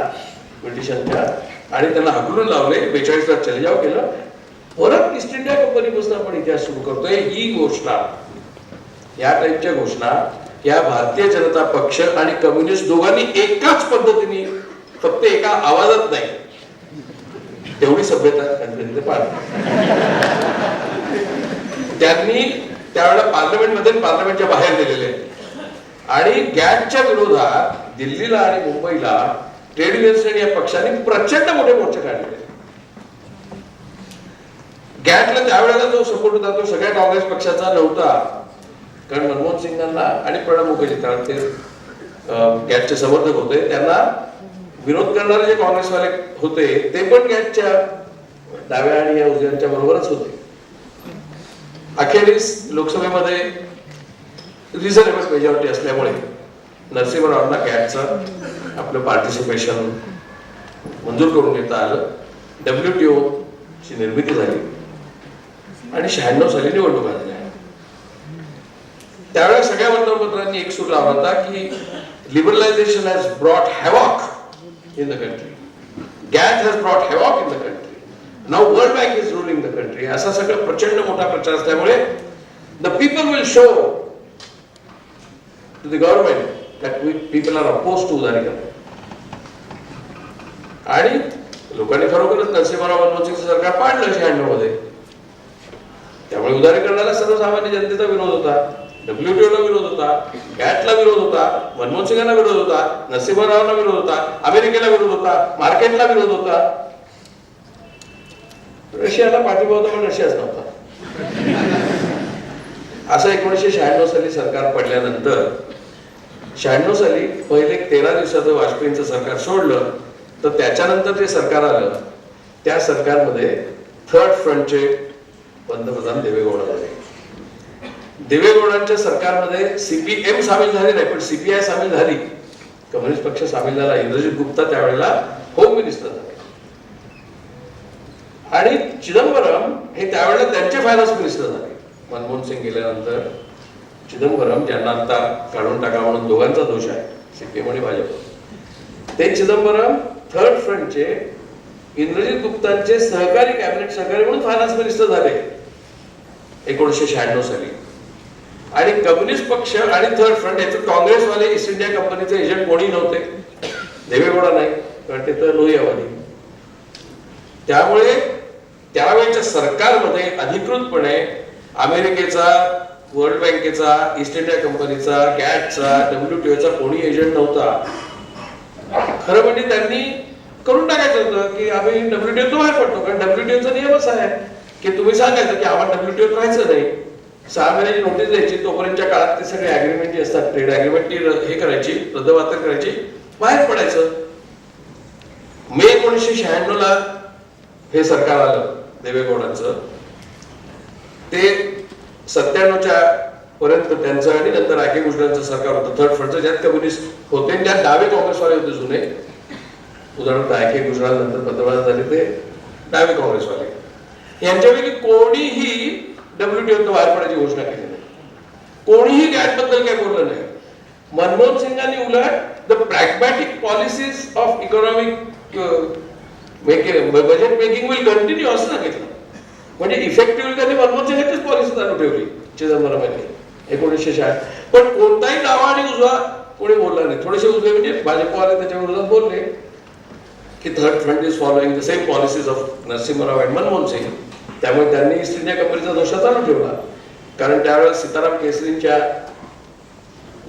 ब्रिटिशांच्या आणि त्यांना हकलून लावले. 42ला चलेजाव केलं. परत ईस्ट इंडिया कंपनीपासून आपण इतिहास सुरू करतोय. ही घोषणा, या टाईपच्या घोषणा या भारतीय जनता पक्ष आणि कम्युनिस्ट दोघांनी एकाच पद्धतीने, फक्त एका आवाजात नाही, तेवढी सभ्यता त्यांनी पाळली. त्यांनी त्यावेळेला पार्लमेंटमध्ये पार्लमेंटच्या बाहेर दिलेले आणि गॅटच्या विरोधात दिल्लीला आणि मुंबईला ट्रेड युनियन्स या पक्षाने प्रचंड मोठे मोर्चे काढले. गॅटला त्यावेळेला जो सपोर्ट होता तो सगळ्या काँग्रेस पक्षाचा नव्हता, कारण मनमोहन सिंगांना आणि प्रणब मुखर्जी ते गॅटचे समर्थक होते, त्यांना विरोध करणारे जे काँग्रेसवाले होते ते पण गॅटच्या डाव्या आणि या उजव्यांच्या बरोबरच होते. अखेरीस लोकसभेमध्ये रिझनेबल मेजॉरिटी असल्यामुळे नरसिंहरावांना गॅटचं आपलं पार्टिसिपेशन मंजूर करून घेता आलं. WTO ची निर्मिती झाली आणि 96 साली निवडणुका झाल्या. त्यावेळेस सगळ्या वर्तमानपत्रांनी एक सूर लावला होता की liberalisation has brought havoc in the country, GATT has brought havoc in the country, now World Bank is ruling the country. असा सगळं प्रचंड मोठा प्रचार असल्यामुळे the people will show to the government that we people are oppose to उदारीकरण. आणि लोकांनी खरोखरच नरसिंहराव मनमोहनसिंग सरकार पाडलं 96 मध्ये. त्यामुळे उदारीकरणाला सर्वसामान्य जनतेचा विरोध होता, WTO ला विरोध होता, गॅटला विरोध होता, मनमोहन सिंगांना विरोध होता, नरसिंहरावांना विरोध होता, अमेरिकेला विरोध होता, मार्केटला विरोध होता, रशियाला पाठिंबा होता पण रशियाच नव्हता. असं 1996 साली सरकार पडल्यानंतर 96 साली पहिले 13 दिवसाचं वाजपेयींचं सरकार सोडलं तर त्याच्यानंतर जे सरकार आलं त्या सरकारमध्ये थर्ड फ्रंटचे पंतप्रधान देवेगौडा झाले. देवेगौडांच्या सरकारमध्ये CPM सामील झाली नाही पण CPI सामील झाली, कम्युनिस्ट पक्ष सामील झाला. इंद्रजित गुप्ता त्यावेळेला होम मिनिस्टर झाले आणि चिदंबरम हे त्यावेळेला त्यांचे फायनान्स मिनिस्टर झाले. मनमोहन सिंग गेल्यानंतर चिदंबरम, ज्यांना आता काढून टाका म्हणून दोघांचा दोष आहे, CPM आणि भाजप, ते चिदंबरम थर्ड फ्रंटचे इंद्रजित गुप्तांचे सहकारी कॅबिनेट सहकारी म्हणून फायनान्स मिनिस्टर झाले 1996 साली. आणि कम्युनिस्ट पक्ष आणि थर्ड फ्रंट याच्यात काँग्रेसवाले ईस्ट इंडिया कंपनीचे एजंट कोणी नव्हते, देवेगौडा नाही कारण ते तर लोहियावादी. त्यामुळे त्यावेळेच्या सरकारमध्ये अधिकृतपणे अमेरिकेचा, वर्ल्ड बँकेचा, ईस्ट इंडिया कंपनीचा, गॅटचा, WTOचा कोणी एजंट नव्हता. खरं म्हणजे त्यांनी करून टाकायचं होतं की आम्ही WTO बाहेर पडतो, कारण WTOचा नियमच आहे की तुम्ही सांगायचं की आम्हाला WTO राहायचं नाही, 6 महिन्याची नोटीस द्यायची, तोपर्यंतच्या काळात ते सगळे अग्रीमेंट जे असतात ट्रेड अग्रीमेंट ती हे करायची, रद्दबातल करायची, बाहेर पडायचं. मे 1996 ला हे सरकार आलं देवेगौडांचं. ते 97च्या पर्यंत त्यांचं आणि नंतर आके गुजरातचं सरकार होतं थर्ड फ्रंटचं, ज्यात कम्युनिस्ट होते आणि त्यात डावे काँग्रेसवाले होते जुने. उदाहरणार्थ आके गुजरात नंतर पंतप्रधान झाले ते डावे काँग्रेसवाले. यांच्यापैकी कोणीही WTO बाहेर पडायची घोषणा केली नाही, कोणीही गॅट बद्दल काय बोललं नाही. मनमोहन सिंगांनी उलट the pragmatic policies of economic budget making will continue असं सांगितलं. म्हणजे इफेक्टिव्हली त्यांनी मनमोहन सिंगांचीच पॉलिसी चालू ठेवली चिदंबरम यांनी 1996. पण कोणताही डावा आणि उजवा कोणी बोलला नाही. थोडेसे उजवे म्हणजे भाजपवाले त्याच्या विरोधात बोलले की third front is following the same policies of Narasimha Rao and Manmohan Singh. त्यामुळे त्यांनी ईस्ट इंडिया कंपनीचा दोषा चालू ठेवला, कारण त्यावेळेस सीताराम केसरींच्या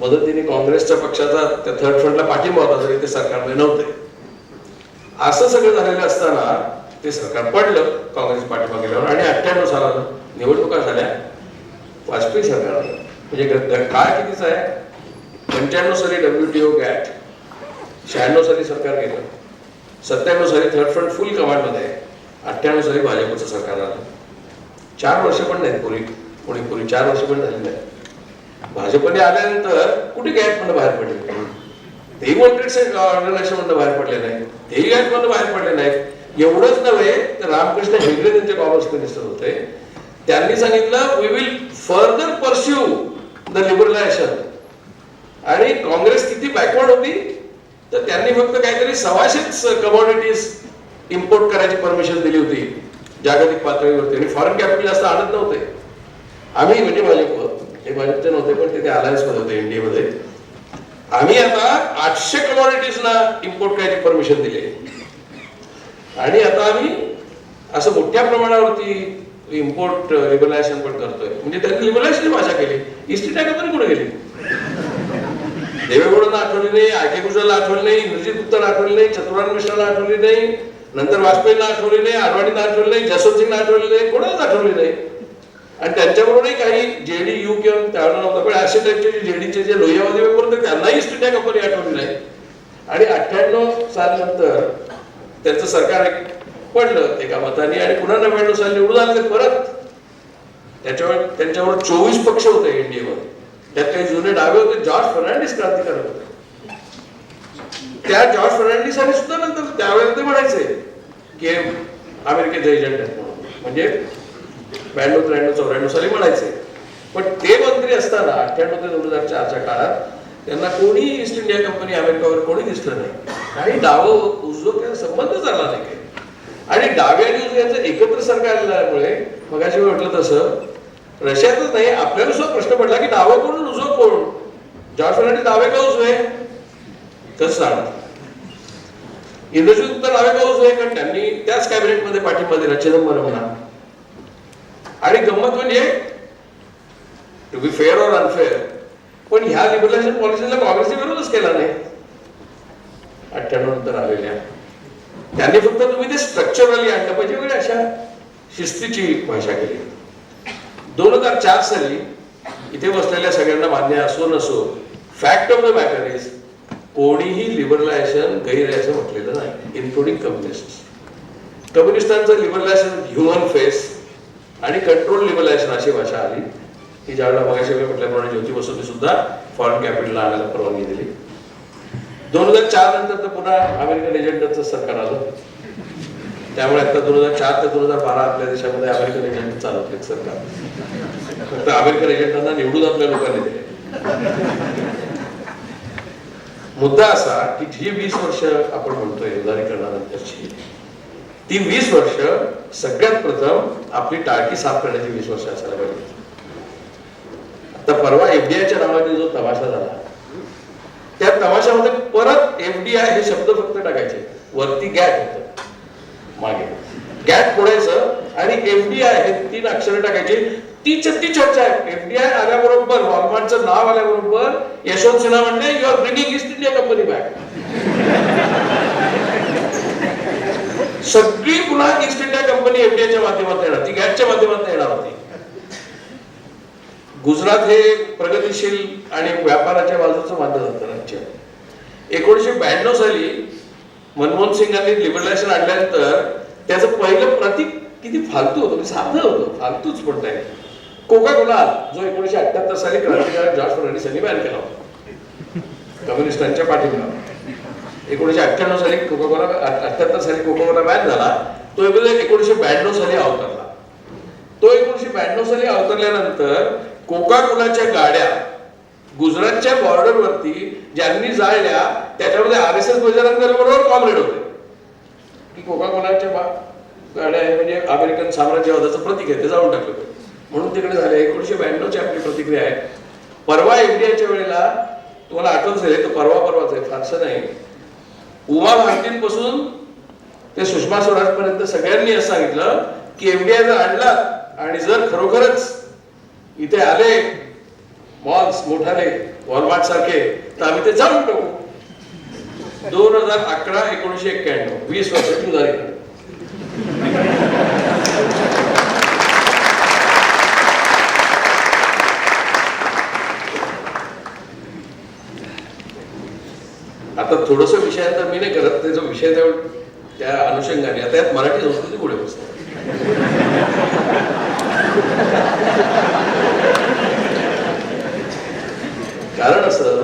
मदतीने काँग्रेसच्या पक्षाचा त्या थर्ड फ्रंटला पाठिंबा होता जरी ते सरकारमध्ये नव्हते. असं सगळं झालेलं असताना ते सरकार पडलं काँग्रेस पाठिंबा गेल्यावर आणि 98 सालाला निवडणुका झाल्या, वाजपेयी सरकार आलं. म्हणजे काळ कितीचा आहे, 95 साली WTO गॅट, 96 साली सरकार गेलं, 97 साली थर्ड फ्रंट फुल कमांडमध्ये आहे, 98 साली भाजपचं सरकार आलं. 4 वर्ष पण नाहीत पूर्वी 4 वर्ष पण झाली नाही. भाजपने आल्यानंतर कुठे गॅट मधून बाहेर पडले, तेही वर्ल्ड ट्रेड ऑर्गनायझेशन मधून बाहेर पडले नाही, तेही गॅट मधून बाहेर पडले नाहीत. एवढंच नव्हे तर रामकृष्ण हेगडे त्यांचे कॉमर्स मिनिस्टर होते, त्यांनी सांगितलं we will further pursue the liberalisation. आणि काँग्रेस किती बॅकवर्ड होती तर त्यांनी फक्त काहीतरी 126 कमोडिटीज इम्पोर्ट करायची परमिशन दिली होती जागतिक पातळीवरती, आणि फॉरेन कॅपिटल जास्त आणत नव्हते. आम्ही म्हणजे भाजपचे नव्हते पण ते अलायन्स मध्ये होते इंडियामध्ये. आम्ही आता 800 कमोडिटीजना इम्पोर्ट करायची परमिशन दिली आणि आता आम्ही असं मोठ्या प्रमाणावरती इम्पोर्ट लिबरलायझेशन पण करतोय. म्हणजे त्यांनी लिबरलायझेशन भाषा केली. ईस्ट इंडिया कंपनी कुठे गेली, देवेगौडांना आठवली नाही, आय.के. गुजरालला आठवली नाही, इंद्रजित गुप्ताला आठवली नाही, चतुरान मिश्राला आठवली नाही, नंतर वाजपेयींना आठवली नाही, आडवाणींना आठवली नाही, जसवंत सिंगला आठवली नाही, कोणालाच आठवली नाही. आणि त्यांच्याबरोबरही काही JDU किंवा त्यावेळेला नव्हतं, पण असे त्यांचे जेडीचे जे लोहियावादी मेंबर होते त्यांनाही ईस्ट इंडिया कंपनी आठवली नाही. आणि 98 सालनंतर त्यांचं सरकार पडलं एका मताने आणि पुन्हा 99 साली निवडून आले ते परत. त्यांच्यावर 24 पक्ष होते एनडीएमध्ये. त्यात काही जुने डावे होते, जॉर्ज फर्नांडिस क्रांतिकारक होते. त्या जॉर्ज फर्नांडिसांनी सुद्धा नंतर त्यावेळेला ते म्हणायचे की अमेरिकेचे एजंट आहेत म्हणून, म्हणजे 92, 93, 94 साली म्हणायचे. पण ते मंत्री असताना 98 ते 2004च्या काळात त्यांना कोणी ईस्ट इंडिया कंपनी अमेरिकावर कोणी दिसलं नाही. काही डावं उजवं संबंध झाला नाही. आणि डावे आणि उजवे यांचं एकत्र सरकार आल्यामुळे मगाशी म्हटलं तसं रशियातच नाही, आपल्याला सुद्धा प्रश्न पडला की डावं कोण उजवं कोण. जॉर्ज फर्नांडिस डावे का उजवे कसं सांगणार. इंद्रजित गुप्ता डावे का उजवे, कारण त्यांनी त्याच कॅबिनेटमध्ये पाठिंबा दिला चिदंबरमना. आणि गंमत म्हणजे to be fair or unfair, पण ह्या लिबरलायझेशन पॉलिसीला काँग्रेसने विरोधच केला नाही 98 नंतर आलेल्या. त्यांनी फक्त तुम्ही ते स्ट्रक्चरली आणलं पाहिजे वगैरे अशा शिस्तीची भाषा केली. 2004 साली इथे बसलेल्या सगळ्यांना मान्य असो नसो, fact of the matter is कोणीही लिबरलायझेशन गैर आहे असं म्हटलेलं नाही, इन्क्लुडिंग कम्युनिस्ट. कम्युनिस्टांचं लिबरलायझेशन ह्युमन फेस आणि कंट्रोल लिबरलायझेशन अशी भाषा आली की ज्यावेळेला मगाशी म्हटल्याप्रमाणे ज्योती बसूंनी सुद्धा फॉरेन कॅपिटलला आणायला परवानगी दिली. 2004 नंतर तर पुन्हा अमेरिकन एजंटचं सरकार आलं. त्यामुळे आता 2004 ते 2012 आपल्या देशामध्ये अमेरिकन एजंट चालवते सरकार. फक्त अमेरिकन एजंटांना निवडून आपल्या लोकांनी दिले. मुद्दा असा की जी 20 वर्ष आपण म्हणतोय उदारीकरणानंतरची, ती 20 वर्ष सगळ्यात प्रथम आपली टाळकी साफ करण्याची 20 वर्ष असायला पाहिजे. आता परवा एफडीआयच्या नावाने जो तमाशा झाला, त्या तमाशामध्ये परत एफडीआय हे शब्द फक्त टाकायचे, वरती गॅट होत, मागे गॅट फोडायचं आणि एफडीआय हे 3 अक्षर टाकायची. ती चर्चा आहे. एफडीआय आल्याबरोबर, वॉलमार्टचं नाव आल्याबरोबर यशवंत सिन्हा म्हणले you are bringing East India Company back. सगळी पुन्हा ईस्ट इंडिया कंपनी एफडीआयच्या माध्यमातून येणार, ती गॅटच्या माध्यमातून येणार होती. गुजरात हे प्रगतीशील आणि व्यापाराच्या बाजूचं मानलं जातं राज्य. 1992 साली मनमोहन सिंगांनी लिबरलायझेशन आणल्यानंतर त्याचं पहिलं प्रतीक किती फालतू होतं, साधं होतं, फालतूच म्हणता येईल. कोका कोला, जो 1978 साली क्रांतिकारक जॉर्ज फर्नांडिस यांनी बॅन केला होता कम्युनिस्टांच्या पाठिंब्यावर. 1998 साली कोका कोला, 78 साली कोका कोला बॅन झाला. तो 1992 साली अवतरला. तो 1992 साली अवतरल्यानंतर कोका कोलाच्या गाड्या गुजरातच्या बॉर्डरवरती ज्यांनी जाळल्या त्याच्यामध्ये RSS बजरंग दल बरोबर कॉम्रेड होते की कोका कोलाच्या गाड्या म्हणजे अमेरिकन साम्राज्यवादाचं प्रतीक आहे, ते जाळून टाकलं म्हणून तिकडे झाले. 1992 आपली प्रतिक्रिया आहे. परवा एफडीआयच्या वेळेला तुम्हाला आठवत असेल, तर परवाच आहे, फारसं नाही, उमा भारतींपासून ते सुषमा स्वराज पर्यंत सगळ्यांनी असं सांगितलं की एफडीआय जर आणला आणि जर खरोखरच इथे आले मॉल्स मोठाले वॉलमार्ट सारखे, तर आम्ही ते जाऊन टाकू. 2011 1991 20 वर्षाची उदाहरण. आता थोडस विषयांतर मी नाही करत, त्याचा विषय त्या अनुषंगाने आता यात मराठी संस्कृती पुढे बसते. कारण असं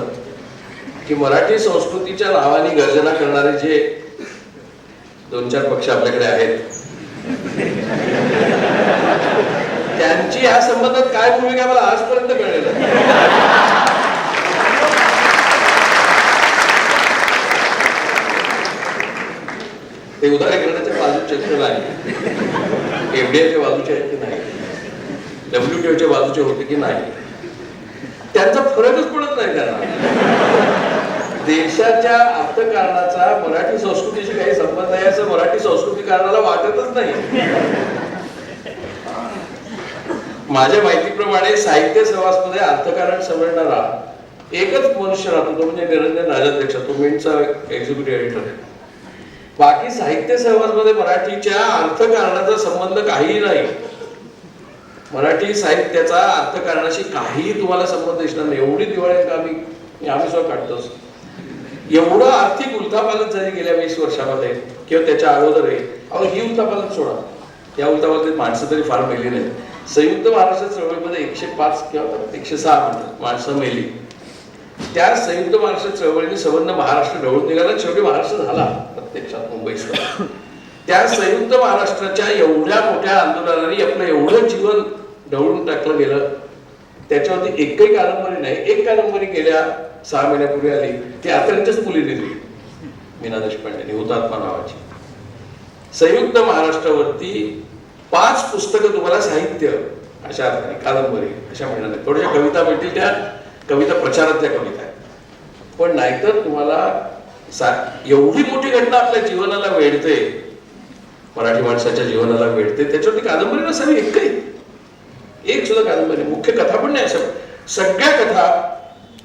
की मराठी संस्कृतीच्या नावाने गर्जना करणारे जे 2-4 पक्ष आपल्याकडे आहेत, त्यांची या संबंधात काय भूमिका मला आजपर्यंत कळलेलं नाही. ते उदारीकरणाच्या बाजूचे नाही, एफडीआयच्या बाजूचे आहेत की नाही, WTOच्या बाजूचे होते की नाही, त्यांचा फरकच पडत नाही त्यांना. देशाच्या अर्थकारणाचा मराठी संस्कृतीशी काही संबंध आहे असं मराठी संस्कृतीकारणाला वाटतच नाही. माझ्या माहितीप्रमाणे साहित्य सहवासमध्ये अर्थकारण समजणारा एकच मनुष्य राहतो, तो म्हणजे निरंजन राजाध्यक्ष, तो मेनचा एक्झिक्युटिव्ह एडिटर आहे. बाकी साहित्य सहवासमध्ये मराठीच्या अर्थकारणाचा संबंध काहीही नाही. मराठी साहित्याचा अर्थकारणाशी काहीही तुम्हाला संबंध दिसणार नाही. एवढी दिवाळी आम्ही सुद्धा काढतोच. एवढं आर्थिक उलथापालथ झाली गेल्या 20 वर्षामध्ये किंवा त्याच्या अगोदरही. अहो ही उलथापालथ सोडा, त्या उलथापालथीत माणसं तरी फार मेली नाही. संयुक्त महाराष्ट्र चळवळीमध्ये 105 किंवा 106 माणसं मेली. त्या संयुक्त महाराष्ट्र चळवळीने संबंध महाराष्ट्र ढवळून निघाला, शेवटी महाराष्ट्र झाला प्रत्यक्षात मुंबईसह. त्या संयुक्त महाराष्ट्राच्या एवढ्या मोठ्या आंदोलनाने आपलं एवढं जीवन ढवळून टाकलं गेलं. त्याच्यावरती एकही कादंबरी नाही. एक कादंबरी गेल्या 6 महिन्यापूर्वी आली, ती आत्र्यांच्याच मुलीने दिली, मीना देशपांडेने, हुतात्मा नावाची. संयुक्त महाराष्ट्रावरती 5 पुस्तकं तुम्हाला साहित्य अशा अर्थाने, कादंबरी अशा मिळणार नाही. थोड्याशा कविता मिळतील, त्या कविता प्रचारातल्या कविता आहेत, पण नाहीतर तुम्हाला एवढी मोठी घटना आपल्या जीवनाला वेढते, मराठी माणसाच्या जीवनाला वेढते, त्याच्यावरती कादंबरी नसावी एकही, एक सुद्धा कादंबरी. मुख्य कथा पण नाही. अशा सगळ्या कथा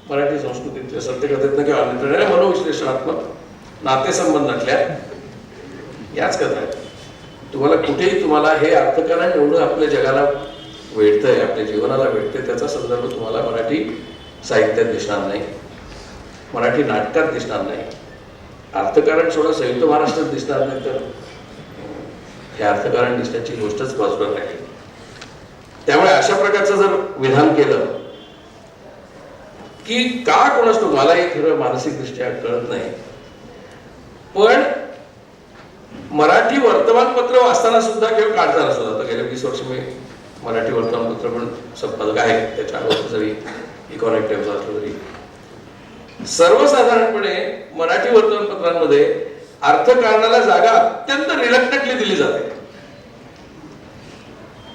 मराठी संस्कृतीतल्या सत्यकथेतनं किंवा अन्यत्र मनोविश्लेषणात्मक नातेसंबंधातल्या याच कथा आहेत. तुम्हाला कुठेही तुम्हाला हे अर्थकारण एवढं आपल्या जगाला वेढतंय, आपल्या जीवनाला वेढतंय, त्याचा संदर्भ तुम्हाला मराठी साहित्यात दिसणार नाही, मराठी नाटकात दिसणार नाही. अर्थकारण सोडा संयुक्त महाराष्ट्रात दिसणार नाही, तर हे अर्थकारण दिसण्याची गोष्टच बाजूला राहील. त्यामुळे अशा प्रकारचं जर विधान केलं की का कोणाच तो, मला हे खरं मानसिकदृष्ट्या कळत नाही, पण मराठी वर्तमानपत्र वाचताना सुद्धा किंवा काढताना सुद्धा, आता गेल्या 20 वर्ष मी मराठी वर्तमानपत्र पण संपादक आहे, त्याच्या अगोदर जरी इकॉनॉमिक टाइम्स वाचलं तरी, सर्वसाधारणपणे मराठी वर्तमानपत्रांमध्ये अर्थकारणाला जागा अत्यंत रिलक्टंटली दिली जाते,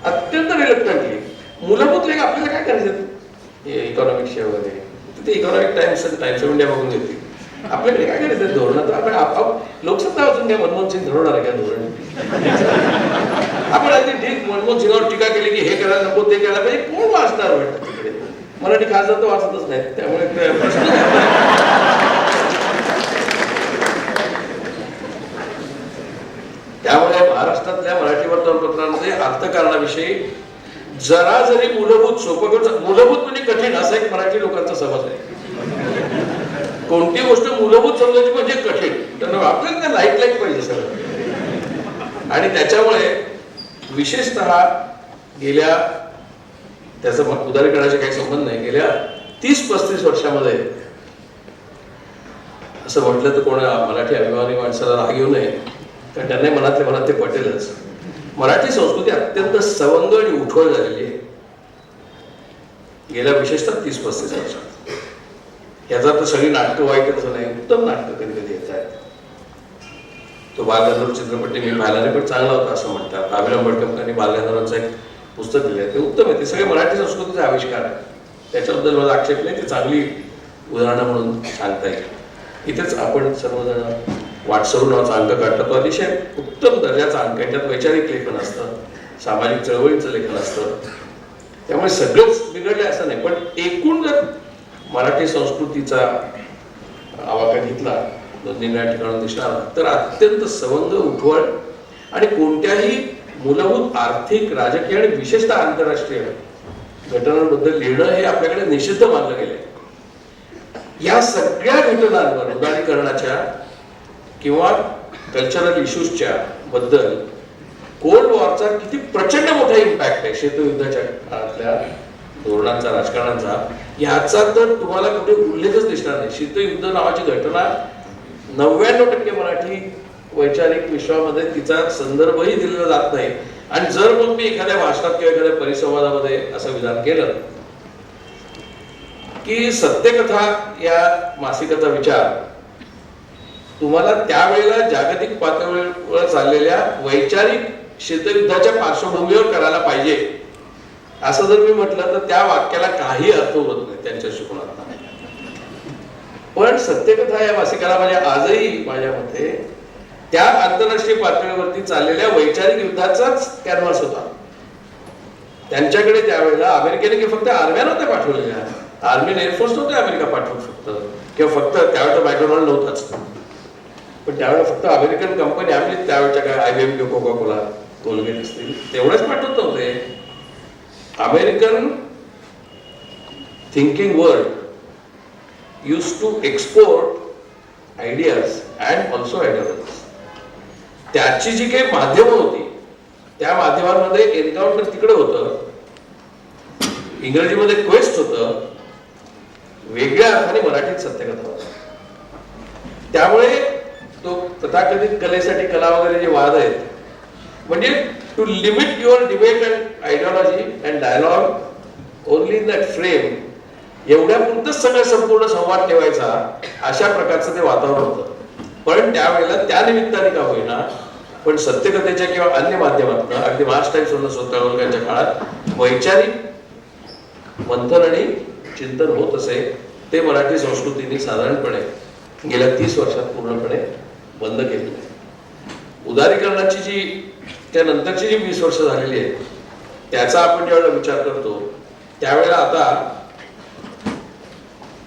अत्यंत रिलक्टंटली. मूलभूत लेख आपल्याला काय करायचं, इकॉनॉमिक्सच्या वगैरे तिथे इकॉनॉमिक टाइम्स ऑफ इंडिया बघून घेतली. आपल्याकडे काय करायचं धोरणात, आपण आपाप लोकसत्ता वाचून घ्या, मनमोहन सिंग ठरवणार आहे का धोरण? आपण आधी ठीक मनमोहन सिंगावर टीका केली की हे करायला नको, ते करायला पाहिजे, कोण वाचणार वाटतं तिकडे? मराठी खासदार तर वाचतच नाही, त्यामुळे त्यामुळे महाराष्ट्रातल्या मराठी वर्तमानपत्रांमध्ये अर्थकारणाविषयी जरा जरी मूलभूत, सोपं मूलभूत म्हणजे कठीण, असा एक मराठी लोकांचा समज आहे. कोणती गोष्ट मूलभूत समजायची म्हणजे कठीण, तर आपल्याला त्या लाईट पाहिजे सगळं. आणि त्याच्यामुळे विशेषतः गेल्या, त्याचा उदारीकरणाचे काही संबंध नाही, गेल्या 30-35 वर्षामध्ये असं म्हटलं तर कोणा मराठी अभिमानी माणसाला राग येऊ नये, कारण त्यांना मनातल्या मनात ते पटेलच. मराठी संस्कृती अत्यंत सवंग आणि उठवळ झालेली आहे गेल्या विशेषतः 30-35 वर्षात. याचा तर सगळी नाटकं वाईट असं नाही, उत्तम नाटकं कधी कधी येत आहेत. तो बालगंधर्व चित्रपट मी पाहिला पण चांगला होता असं म्हणतात. अभिराम भटकमकांनी बालगंधर्वांचं एक पुस्तक दिलं आहे, ते उत्तम आहे. ते सगळे मराठी संस्कृतीचा आविष्कार आहे, त्याच्याबद्दल मला आक्षेप नाही, ते चांगली उदाहरणं म्हणून सांगता येईल. इथेच आपण सर्वजण वाटसरू नावाचा अंक काढतात, तो अतिशय उत्तम दर्जाचा अंक आहे. त्यात वैचारिक लेखन असतं, सामाजिक चळवळीचं लेखन असतं, त्यामुळे सगळंच बिघडलं असं नाही. पण एकूण जर मराठी संस्कृतीचा आवाका घेतला, निरनिराळ्या ठिकाणून दिसणार, तर अत्यंत सवंग, उठवळ आणि कोणत्याही मूलभूत आर्थिक, राजकीय आणि विशेषतः आंतरराष्ट्रीय घटनांबद्दल लिहिणं हे आपल्याकडे निषिद्ध मानलं गेलंय. या सगळ्या घटनांवर, उदारीकरणाच्या किंवा कल्चरल इश्यूजच्या बद्दल कोल्ड वॉरचा किती प्रचंड मोठा इम्पॅक्ट आहे, शीतयुद्धाच्या काळातल्या धोरणांचा, राजकारणाचा, याचा तर तुम्हाला कुठे उल्लेखच दिसणार नाही. शीतयुद्ध नावाची घटना 99% मराठी वैचारिक विश्वामध्ये तिचा संदर्भही दिलेला जात नाही. आणि जर मग मी एखाद्या भाषणात किंवा एखाद्या परिसंवादामध्ये असं विधान केलं की सत्यकथा या मासिकाचा विचार तुम्हाला त्यावेळेला जागतिक पातळीवर चाललेल्या वैचारिक शीतयुद्धाच्या पार्श्वभूमीवर करायला पाहिजे, असं जर मी म्हटलं तर त्या वाक्याला काही अर्थ उरत नाही त्यांच्या शिकवणात. पण सत्यकथा या मासिकाला म्हणजे आजही माझ्या मते त्या आंतरराष्ट्रीय पातळीवरती चाललेल्या वैचारिक युद्धाचाच कॅनव्हास होता. त्यांच्याकडे त्यावेळेला अमेरिकेने फक्त आर्म्या नव्हत्या पाठवलेल्या, आर्मी आणि एअरफोर्स नव्हते अमेरिका पाठवू शकतं किंवा फक्त त्यावेळेला मॅकडोनाल्ड नव्हताच, पण त्यावेळेला फक्त अमेरिकन कंपनी आम्ही त्यावेळेच्या काय IBM किंवा कोका कोला कोलगेट असतील तेवढेच पाठवत नव्हते. American thinking world use to export ideas and also ideologies. त्याची जी काही माध्यमं होती त्या माध्यमांमध्ये एन्काउंटर तिकडे होतं, इंग्रजीमध्ये क्वेस्ट होतं, वेगळ्या अर्थाने मराठीत सत्यकथा होतं. त्यामुळे तो तथाकथित कलेसाठी कला वगैरे जे वाद आहेत, म्हणजे to limit your debate and ideology and dialogue only in that frame, एवढ्यापुरतच सगळं संपूर्ण संवाद ठेवायचा अशा प्रकारचं ते वातावरण होतं. पण त्यावेळेला त्या निमित्ताने का होईना पण सत्यकथेच्या किंवा अन्य माध्यमातून अगदी मार्च टाइम्स स्वतः काळात वैचारिक मंथन आणि चिंतन होत असे. ते मराठी संस्कृतीने साधारणपणे गेल्या 30 वर्षात पूर्णपणे बंद केलेलं आहे. उदारीकरणाची जी त्यानंतरची जी 20 वर्ष झालेली आहेत त्याचा आपण ज्यावेळेला विचार करतो त्यावेळेला आता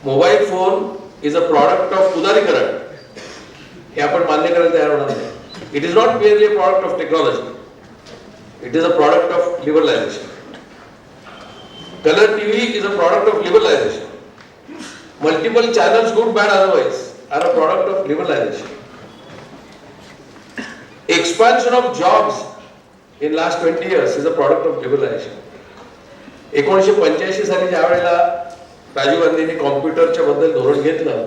mobile phone is a product of उदारीकरण हे आपण मान्य करायला तयार होणार नाही. It is not merely a product of technology, it is a product of liberalisation. Colour TV is a product of liberalisation. Multiple channels, good, bad, otherwise, are a product of liberalization. Expansion of jobs in last 20 years is a product of liberalization. 1985 साली ज्या वेळेला राजीव गांधींनी कॉम्प्युटरच्या बद्दल धोरण घेतलं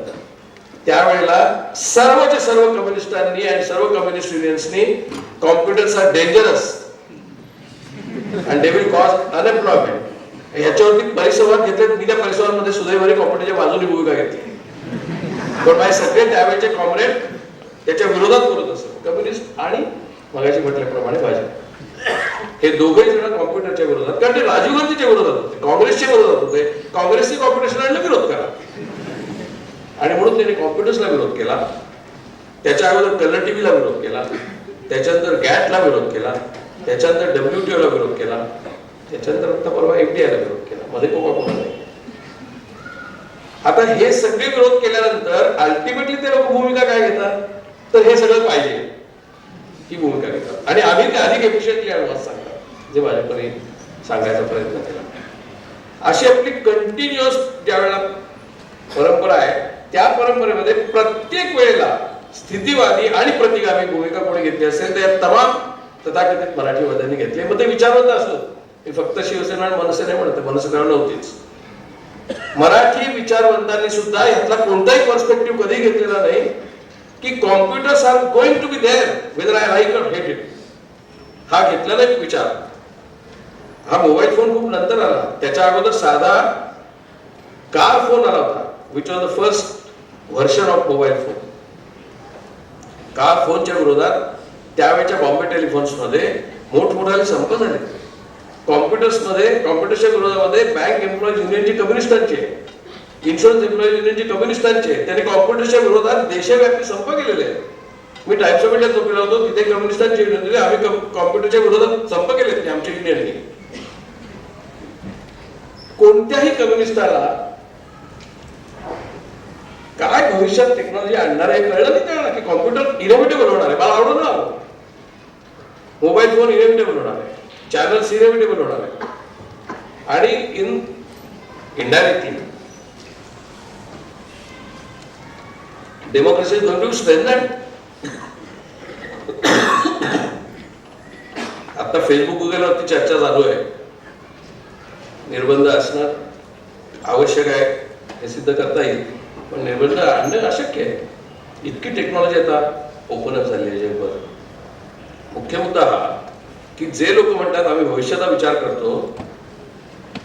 त्यावेळेला सर्वच्या सर्व कम्युनिस्टांनी आणि सर्व कम्युनिस्ट युनियन्सनी computers are dangerous and they will cause unemployment याच्यावरती परिसंवाद घेतले. मी त्या परिसंवादामध्ये सुदैवाने कॉम्प्युटरच्या बाजूने भूमिका घेतली, पण माझे सगळे त्यावेळेचे कॉम्रेड त्याच्या विरोधात बोलत असत. कम्युनिस्ट आणि मगाशी म्हटल्याप्रमाणे भाजप हे दोघेही जण कॉम्प्युटरच्या विरोधात, कारण ते राजीव गांधीच्या विरोधात होते, काँग्रेसच्या विरोधात होते. काँग्रेसने कॉम्प्युटरला विरोध करा आणि म्हणून त्यांनी कॉम्प्युटर्सला विरोध केला. त्याच्या अगोदर कलर टीव्हीला विरोध केला, त्याच्यानंतर गॅटला विरोध केला, त्याच्यानंतर WTO ला विरोध केला, त्याच्यानंतर आता परवा FDI ला विरोध केला, मध्ये कोका कोला नाही. आता हे सगळे विरोध केल्यानंतर अल्टिमेटली ते लोक भूमिका काय घेतात तर हे सगळं पाहिजे ही भूमिका घेतात आणि आम्ही ते अधिक एफिशियंटली ऍडव्हान्स सांगतात जे भाजपने सांगायचा प्रयत्न केला. अशी आपली कंटिन्युअस ज्या वेळेला परंपरा आहे त्या परंपरेमध्ये प्रत्येक वेळेला स्थितीवादी आणि प्रतिगामी भूमिका कोणी घेतली असेल तर या तमाम तथाकथित मराठीवाद्यांनी घेतली. मग ते विचारवंत असो, मी फक्त शिवसेना आणि मनसे नाही म्हणत, मनसे नव्हतीच, मराठी विचारवंतांनी सुद्धा यातला कोणताही पर्स्पेक्टिव्ह कधी घेतलेला नाही की computers are going to be there whether I like or hate it. हा घेतलेला एक विचार. हा मोबाईल फोन खूप नंतर आला, त्याच्या अगोदर साधा कार फोन आला होता which was the first version of mobile phone. Car फोनच्या विरोधात त्यावेळेच्या बॉम्बे टेलिफोन्स मध्ये मोठमोठाले संप झाले. कॉम्प्युटर्सच्या विरोधामध्ये बँक एम्प्लॉईज युनियनची कम्युनिस्टांचे, इन्शुरन्स एम्प्लॉईज युनियनची कम्युनिस्टांचे, त्यांनी कॉम्प्युटरच्या विरोधात देशव्यापी संप केलेले आहेत. मी टाइम्स ऑफ इंडियात झोपलेला होतो, तिथे कम्युनिस्टांचे युनियन दिले, आम्ही कॉम्प्युटरच्या विरोधात संप केले की आमच्या युनियनने. कोणत्याही कम्युनिस्टाला काय भविष्यात टेक्नॉलॉजी आणणार आहे कळलं नाही त्याला की कॉम्प्युटर इनोव्हेटिव्ह होणार आहे. मला आवडून ना मोबाईल फोन इनोव्हेटिव्ह होणार आहे, चॅनल्स इनोव्हेटिव्ह होणार आहे आणि indirectly democracy is going to strengthen. आता फेसबुक वगैरेवरती चर्चा चालू आहे, निर्बंध असणं आवश्यक आहे हे सिद्ध करता येईल, पण निर्बंध आणणं अशक्य आहे. इतकी टेक्नॉलॉजी आता ओपन अप झाली आहे जगभर. मुख्य मुद्दा हा की जे लोक म्हणतात आम्ही भविष्याचा विचार करतो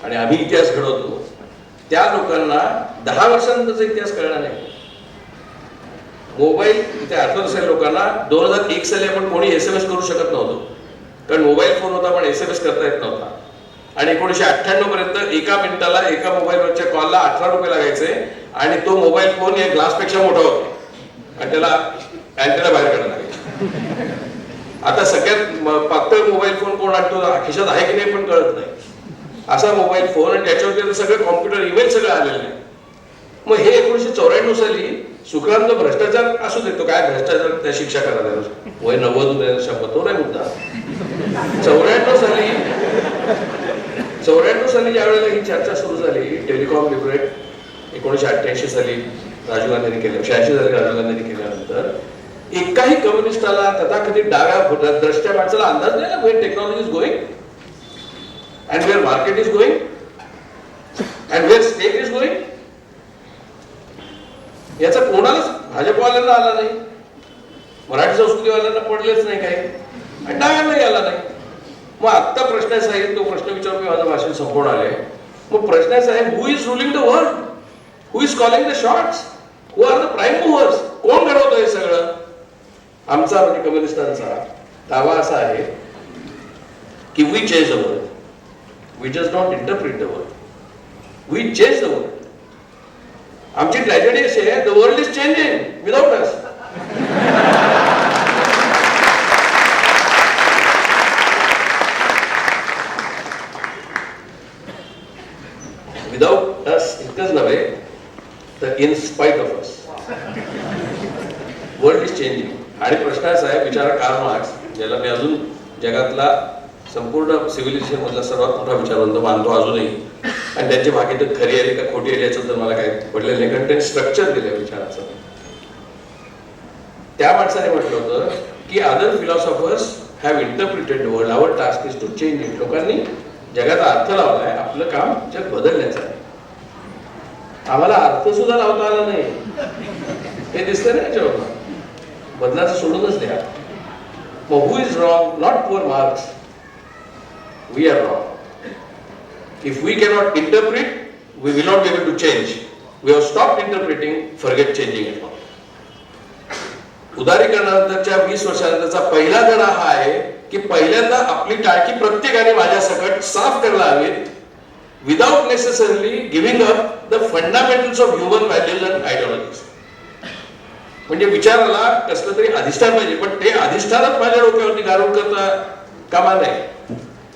आणि आम्ही इतिहास घडवतो त्या लोकांना 10 वर्षानंतरचा इतिहास कळणार नाही. मोबाईल इथे आठवत असेल लोकांना 2001 साली आपण कोणी SMS करू शकत नव्हतो, कारण मोबाईल फोन होता पण SMS करता येत नव्हता. आणि 1998 पर्यंत एका मिनिटाला एका मोबाईलवरच्या कॉलला 18 रुपये लागायचे आणि तो मोबाईल फोन या ग्लासपेक्षा मोठा होता आणि त्याला अँटेना बाहेर काढायला लागायचे. आता सगळ्यात पातळ मोबाईल फोन कोण आणतो खिशात आहे की नाही पण कळत नाही. असा मोबाईल फोन आणि त्याच्यावरती सगळं कॉम्प्युटर ईमेल सगळं आलेलं आहे. मग हे 1994 साली सुखराम भ्रष्टाचार असू देतो, काय भ्रष्टाचार त्या शिक्षा करा त्याला, वय 90 शपथ तो नाही मुद्दा. 94 साली ज्या वेळेला ही चर्चा सुरू झाली, टेलिकॉम लिबरेट 1988 साली राजीव गांधींनी केलं, 86 साली राजीव गांधींनी केल्यानंतर एकाही कम्युनिस्टाला तथाकथित डाव्या द्रष्ट्या माणसाला अंदाज नाही ना where technology is going and where market is going and where state is going. याचा कोणालाच भाजपवाल्यांना आला नाही, मराठी संस्कृतीवाल्यांना पडलेच नाही काही, आणि डाव्यांनाही आला नाही. मग आत्ता प्रश्न आहे साहेब, तो प्रश्न विचारून मी माझं भाषण संपवून आले. मग प्रश्न आहे साहेब, who is ruling the world, who is calling the shots, who are the prime movers, कोण घडवतं हे सगळं? आमचा म्हणजे कम्युनिस्टांचा दावा असा आहे की we change the world, we just not interpret the world, we change the world. आमची ट्रॅजेडी अशी आहे, the world is changing without us. Without us इतकंच नव्हे तर in spite of us world is changing. आणि प्रश्न असा आहे, विचारा कार्ल मार्क्स, ज्याला मी अजून जगातला संपूर्ण सिव्हिलायझेशन मधला सर्वात मोठा विचारवंत मानतो अजूनही, आणि त्यांची भागी तर खरी आली का खोटी आली याचं तर मला काही पडलेलं नाही, कारण त्यांनी स्ट्रक्चर दिलं विचाराचं. त्या माणसाने म्हटलं होतं की other philosophers have interpreted the world, our task is to change it. लोकांनी जगाचा अर्थ लावलाय, आपलं काम जग बदलण्याचं आहे. आम्हाला अर्थ सुद्धा लावता आला नाही, हे दिसतं ना याच्यावर. बदलाचं सोडूनच द्या. मग who is wrong? Not poor Marx, we are wrong. If we cannot interpret, we will not be able to change. We have stopped interpreting, forget changing it. उदारीकरणानंतरच्या 20 वर्षानंतरचा पहिला धडा हा आहे की पहिल्यांदा आपली टाळकी प्रत्येकाने माझ्या सकट साफ करायला हवी, without necessarily giving up the fundamentals of human values and ideologies. म्हणजे विचाराला कसलं तरी अधिष्ठान पाहिजे, पण ते अधिष्ठानच माझ्या डोक्यावरती गारून करता कामा नाही.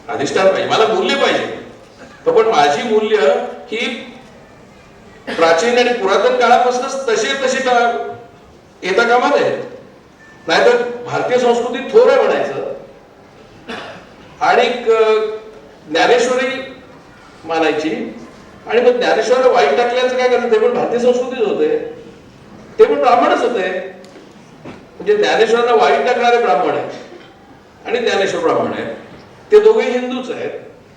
अधिष्ठान पाहिजे, मला मूल्य पाहिजे, पण माझी मूल्य ही प्राचीन आणि पुरातन काळापासूनच तशी येता कामा नये. नाहीतर भारतीय संस्कृती थोर आहे म्हणायचं आणि ज्ञानेश्वरी मानायची, आणि मग ज्ञानेश्वराला वाईट टाकल्याचं काय करायचं? ते पण भारतीय संस्कृतीच होते, ते पण ब्राह्मणच होते. म्हणजे ज्ञानेश्वराला वाईट टाकणारे ब्राह्मण आहेत आणि ज्ञानेश्वर ब्राह्मण आहेत, ते दोघेही हिंदूच आहेत,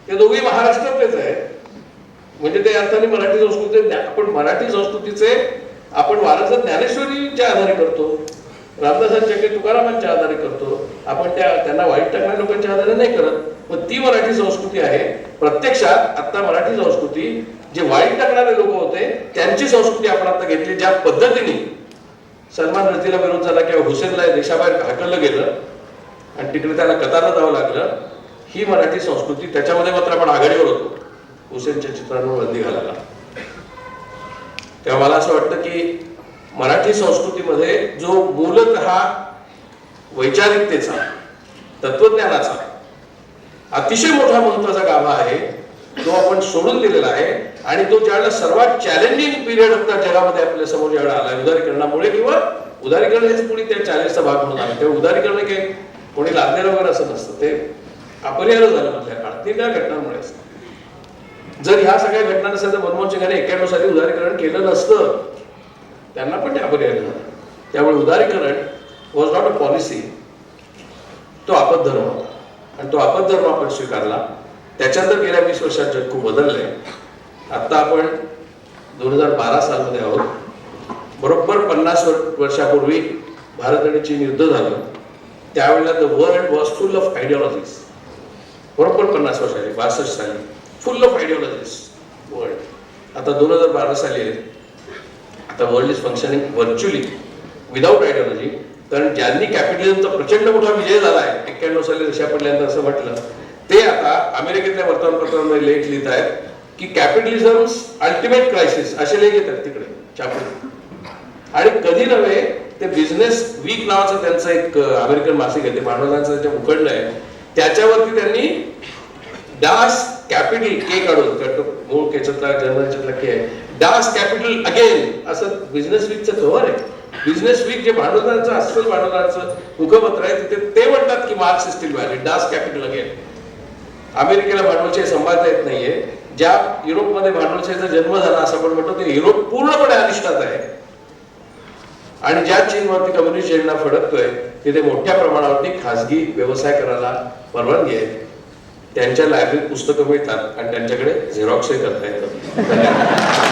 ते दोघेही महाराष्ट्रातलेच आहेत. म्हणजे ते अर्थाने मराठी संस्कृती, आपण मराठी संस्कृतीचे आपण वारसा ज्ञानेश्वरीच्या आधारे करतो, रामदासांच्या काही तुकारामांच्या आधारे करतो, आपण त्यांना वाईट टाकणाऱ्या लोकांच्या आधारे नाही करत. मग ती मराठी संस्कृती आहे. प्रत्यक्षात आता मराठी संस्कृती जे वाईट टाकणारे लोक होते त्यांची संस्कृती आपण आता घेतली. ज्या पद्धतीने सलमान रझीला विरोध झाला किंवा हुसेनला देशाबाहेर हाकललं गेलं आणि तिकडे त्याला कतारला जावं लागलं, ही मराठी संस्कृती. त्याच्यामध्ये मात्र आपण आघाडीवर होतो हुसेनच्या चित्रांवर बंदी घालायला. तेव्हा मला असं वाटतं की मराठी संस्कृतीमध्ये जो मूलतः वैचारिकतेचा, तत्वज्ञानाचा अतिशय मोठा महत्वाचा गाभा आहे, तो आपण सोडून दिलेला आहे. आणि तो ज्यावेळेला सर्वात चॅलेंजिंग पिरियड होता जगामध्ये आपल्या समोर ज्यावेळेला आला उदारीकरणामुळे, किंवा उदारीकरण हेच पुढे त्या चॅलेंजचा भाग म्हणून आले. तेव्हा उदारीकरण काही कोणी लादलेलं वगैरे असं नसतं, ते अपरिहार्य झालं मधल्या काळात, ते त्या घटनांमुळे. जर ह्या सगळ्या घटना नसत्या तर मनमोहन सिंगांनी 91 साली उदारीकरण केलं नसतं, त्यांना पण ते अपरिहार्य झालं. त्यामुळे उदारीकरण वॉज नॉट अ पॉलिसी, तो आपद्धर्म होता आणि तो आपद्धर्म आपण स्वीकारला. त्याच्यानंतर गेल्या 20 वर्षात जग खूप बदललंय. आता आपण 2012 सालमध्ये आहोत. बरोबर 50 वर्षापूर्वी भारत आणि चीन युद्ध झालं, त्यावेळेला the world was full of ideologies. बरोबर 50 वर्षांनी 62 साली फुल ऑफ आयडिओलॉजीज वर्ल्ड. आता 2012 साली आहे. आता world is functioning virtually without ideology. कारण ज्यांनी कॅपिटलिझमचा प्रचंड मोठा विजय झाला आहे 91 साली रशिया पडल्यानंतर असं म्हटलं, ते आता अमेरिकेतल्या वर्तमानपत्रांमध्ये लेख लिहित आहेत की कॅपिटलिझम अल्टिमेट क्रायसिस असे लेख येतात तिकडे छापून. आणि कधी नव्हे ते बिझनेस वीक नावाचं त्यांचं एक अमेरिकन मासिक आहे, ते भांडवलांचं जे उखंड आहे, त्याच्यावरती त्यांनी डास कॅपिटल के काढून मूळ केच्यातला जन्माच्यातला के आहे, डास कॅपिटल अगेन असं बिझनेस वीकचं कव्हर आहे. बिझनेस वीक जे भांडवलदारांचं अस्सल भांडवलदारांचं मुखपत्र आहे तिथे ते म्हणतात की मार्क्स स्टील व्हॅलिड, डास कॅपिटल अगेन. अमेरिकेला भांडवलशाही सांभाळता येत नाहीये. ज्या युरोपमध्ये भांडवलशाहीचा जन्म झाला असं आपण म्हणतो ते युरोप पूर्णपणे अनिष्टात आहे. आणि ज्या चीनवरती कम्युनिस्ट झेंडा फडकतोय तिथे मोठ्या प्रमाणावरती खासगी व्यवसाय करायला परवानगी आहे. त्यांच्या लायब्ररीत पुस्तकं मिळतात आणि त्यांच्याकडे झेरॉक्सही करता येतं.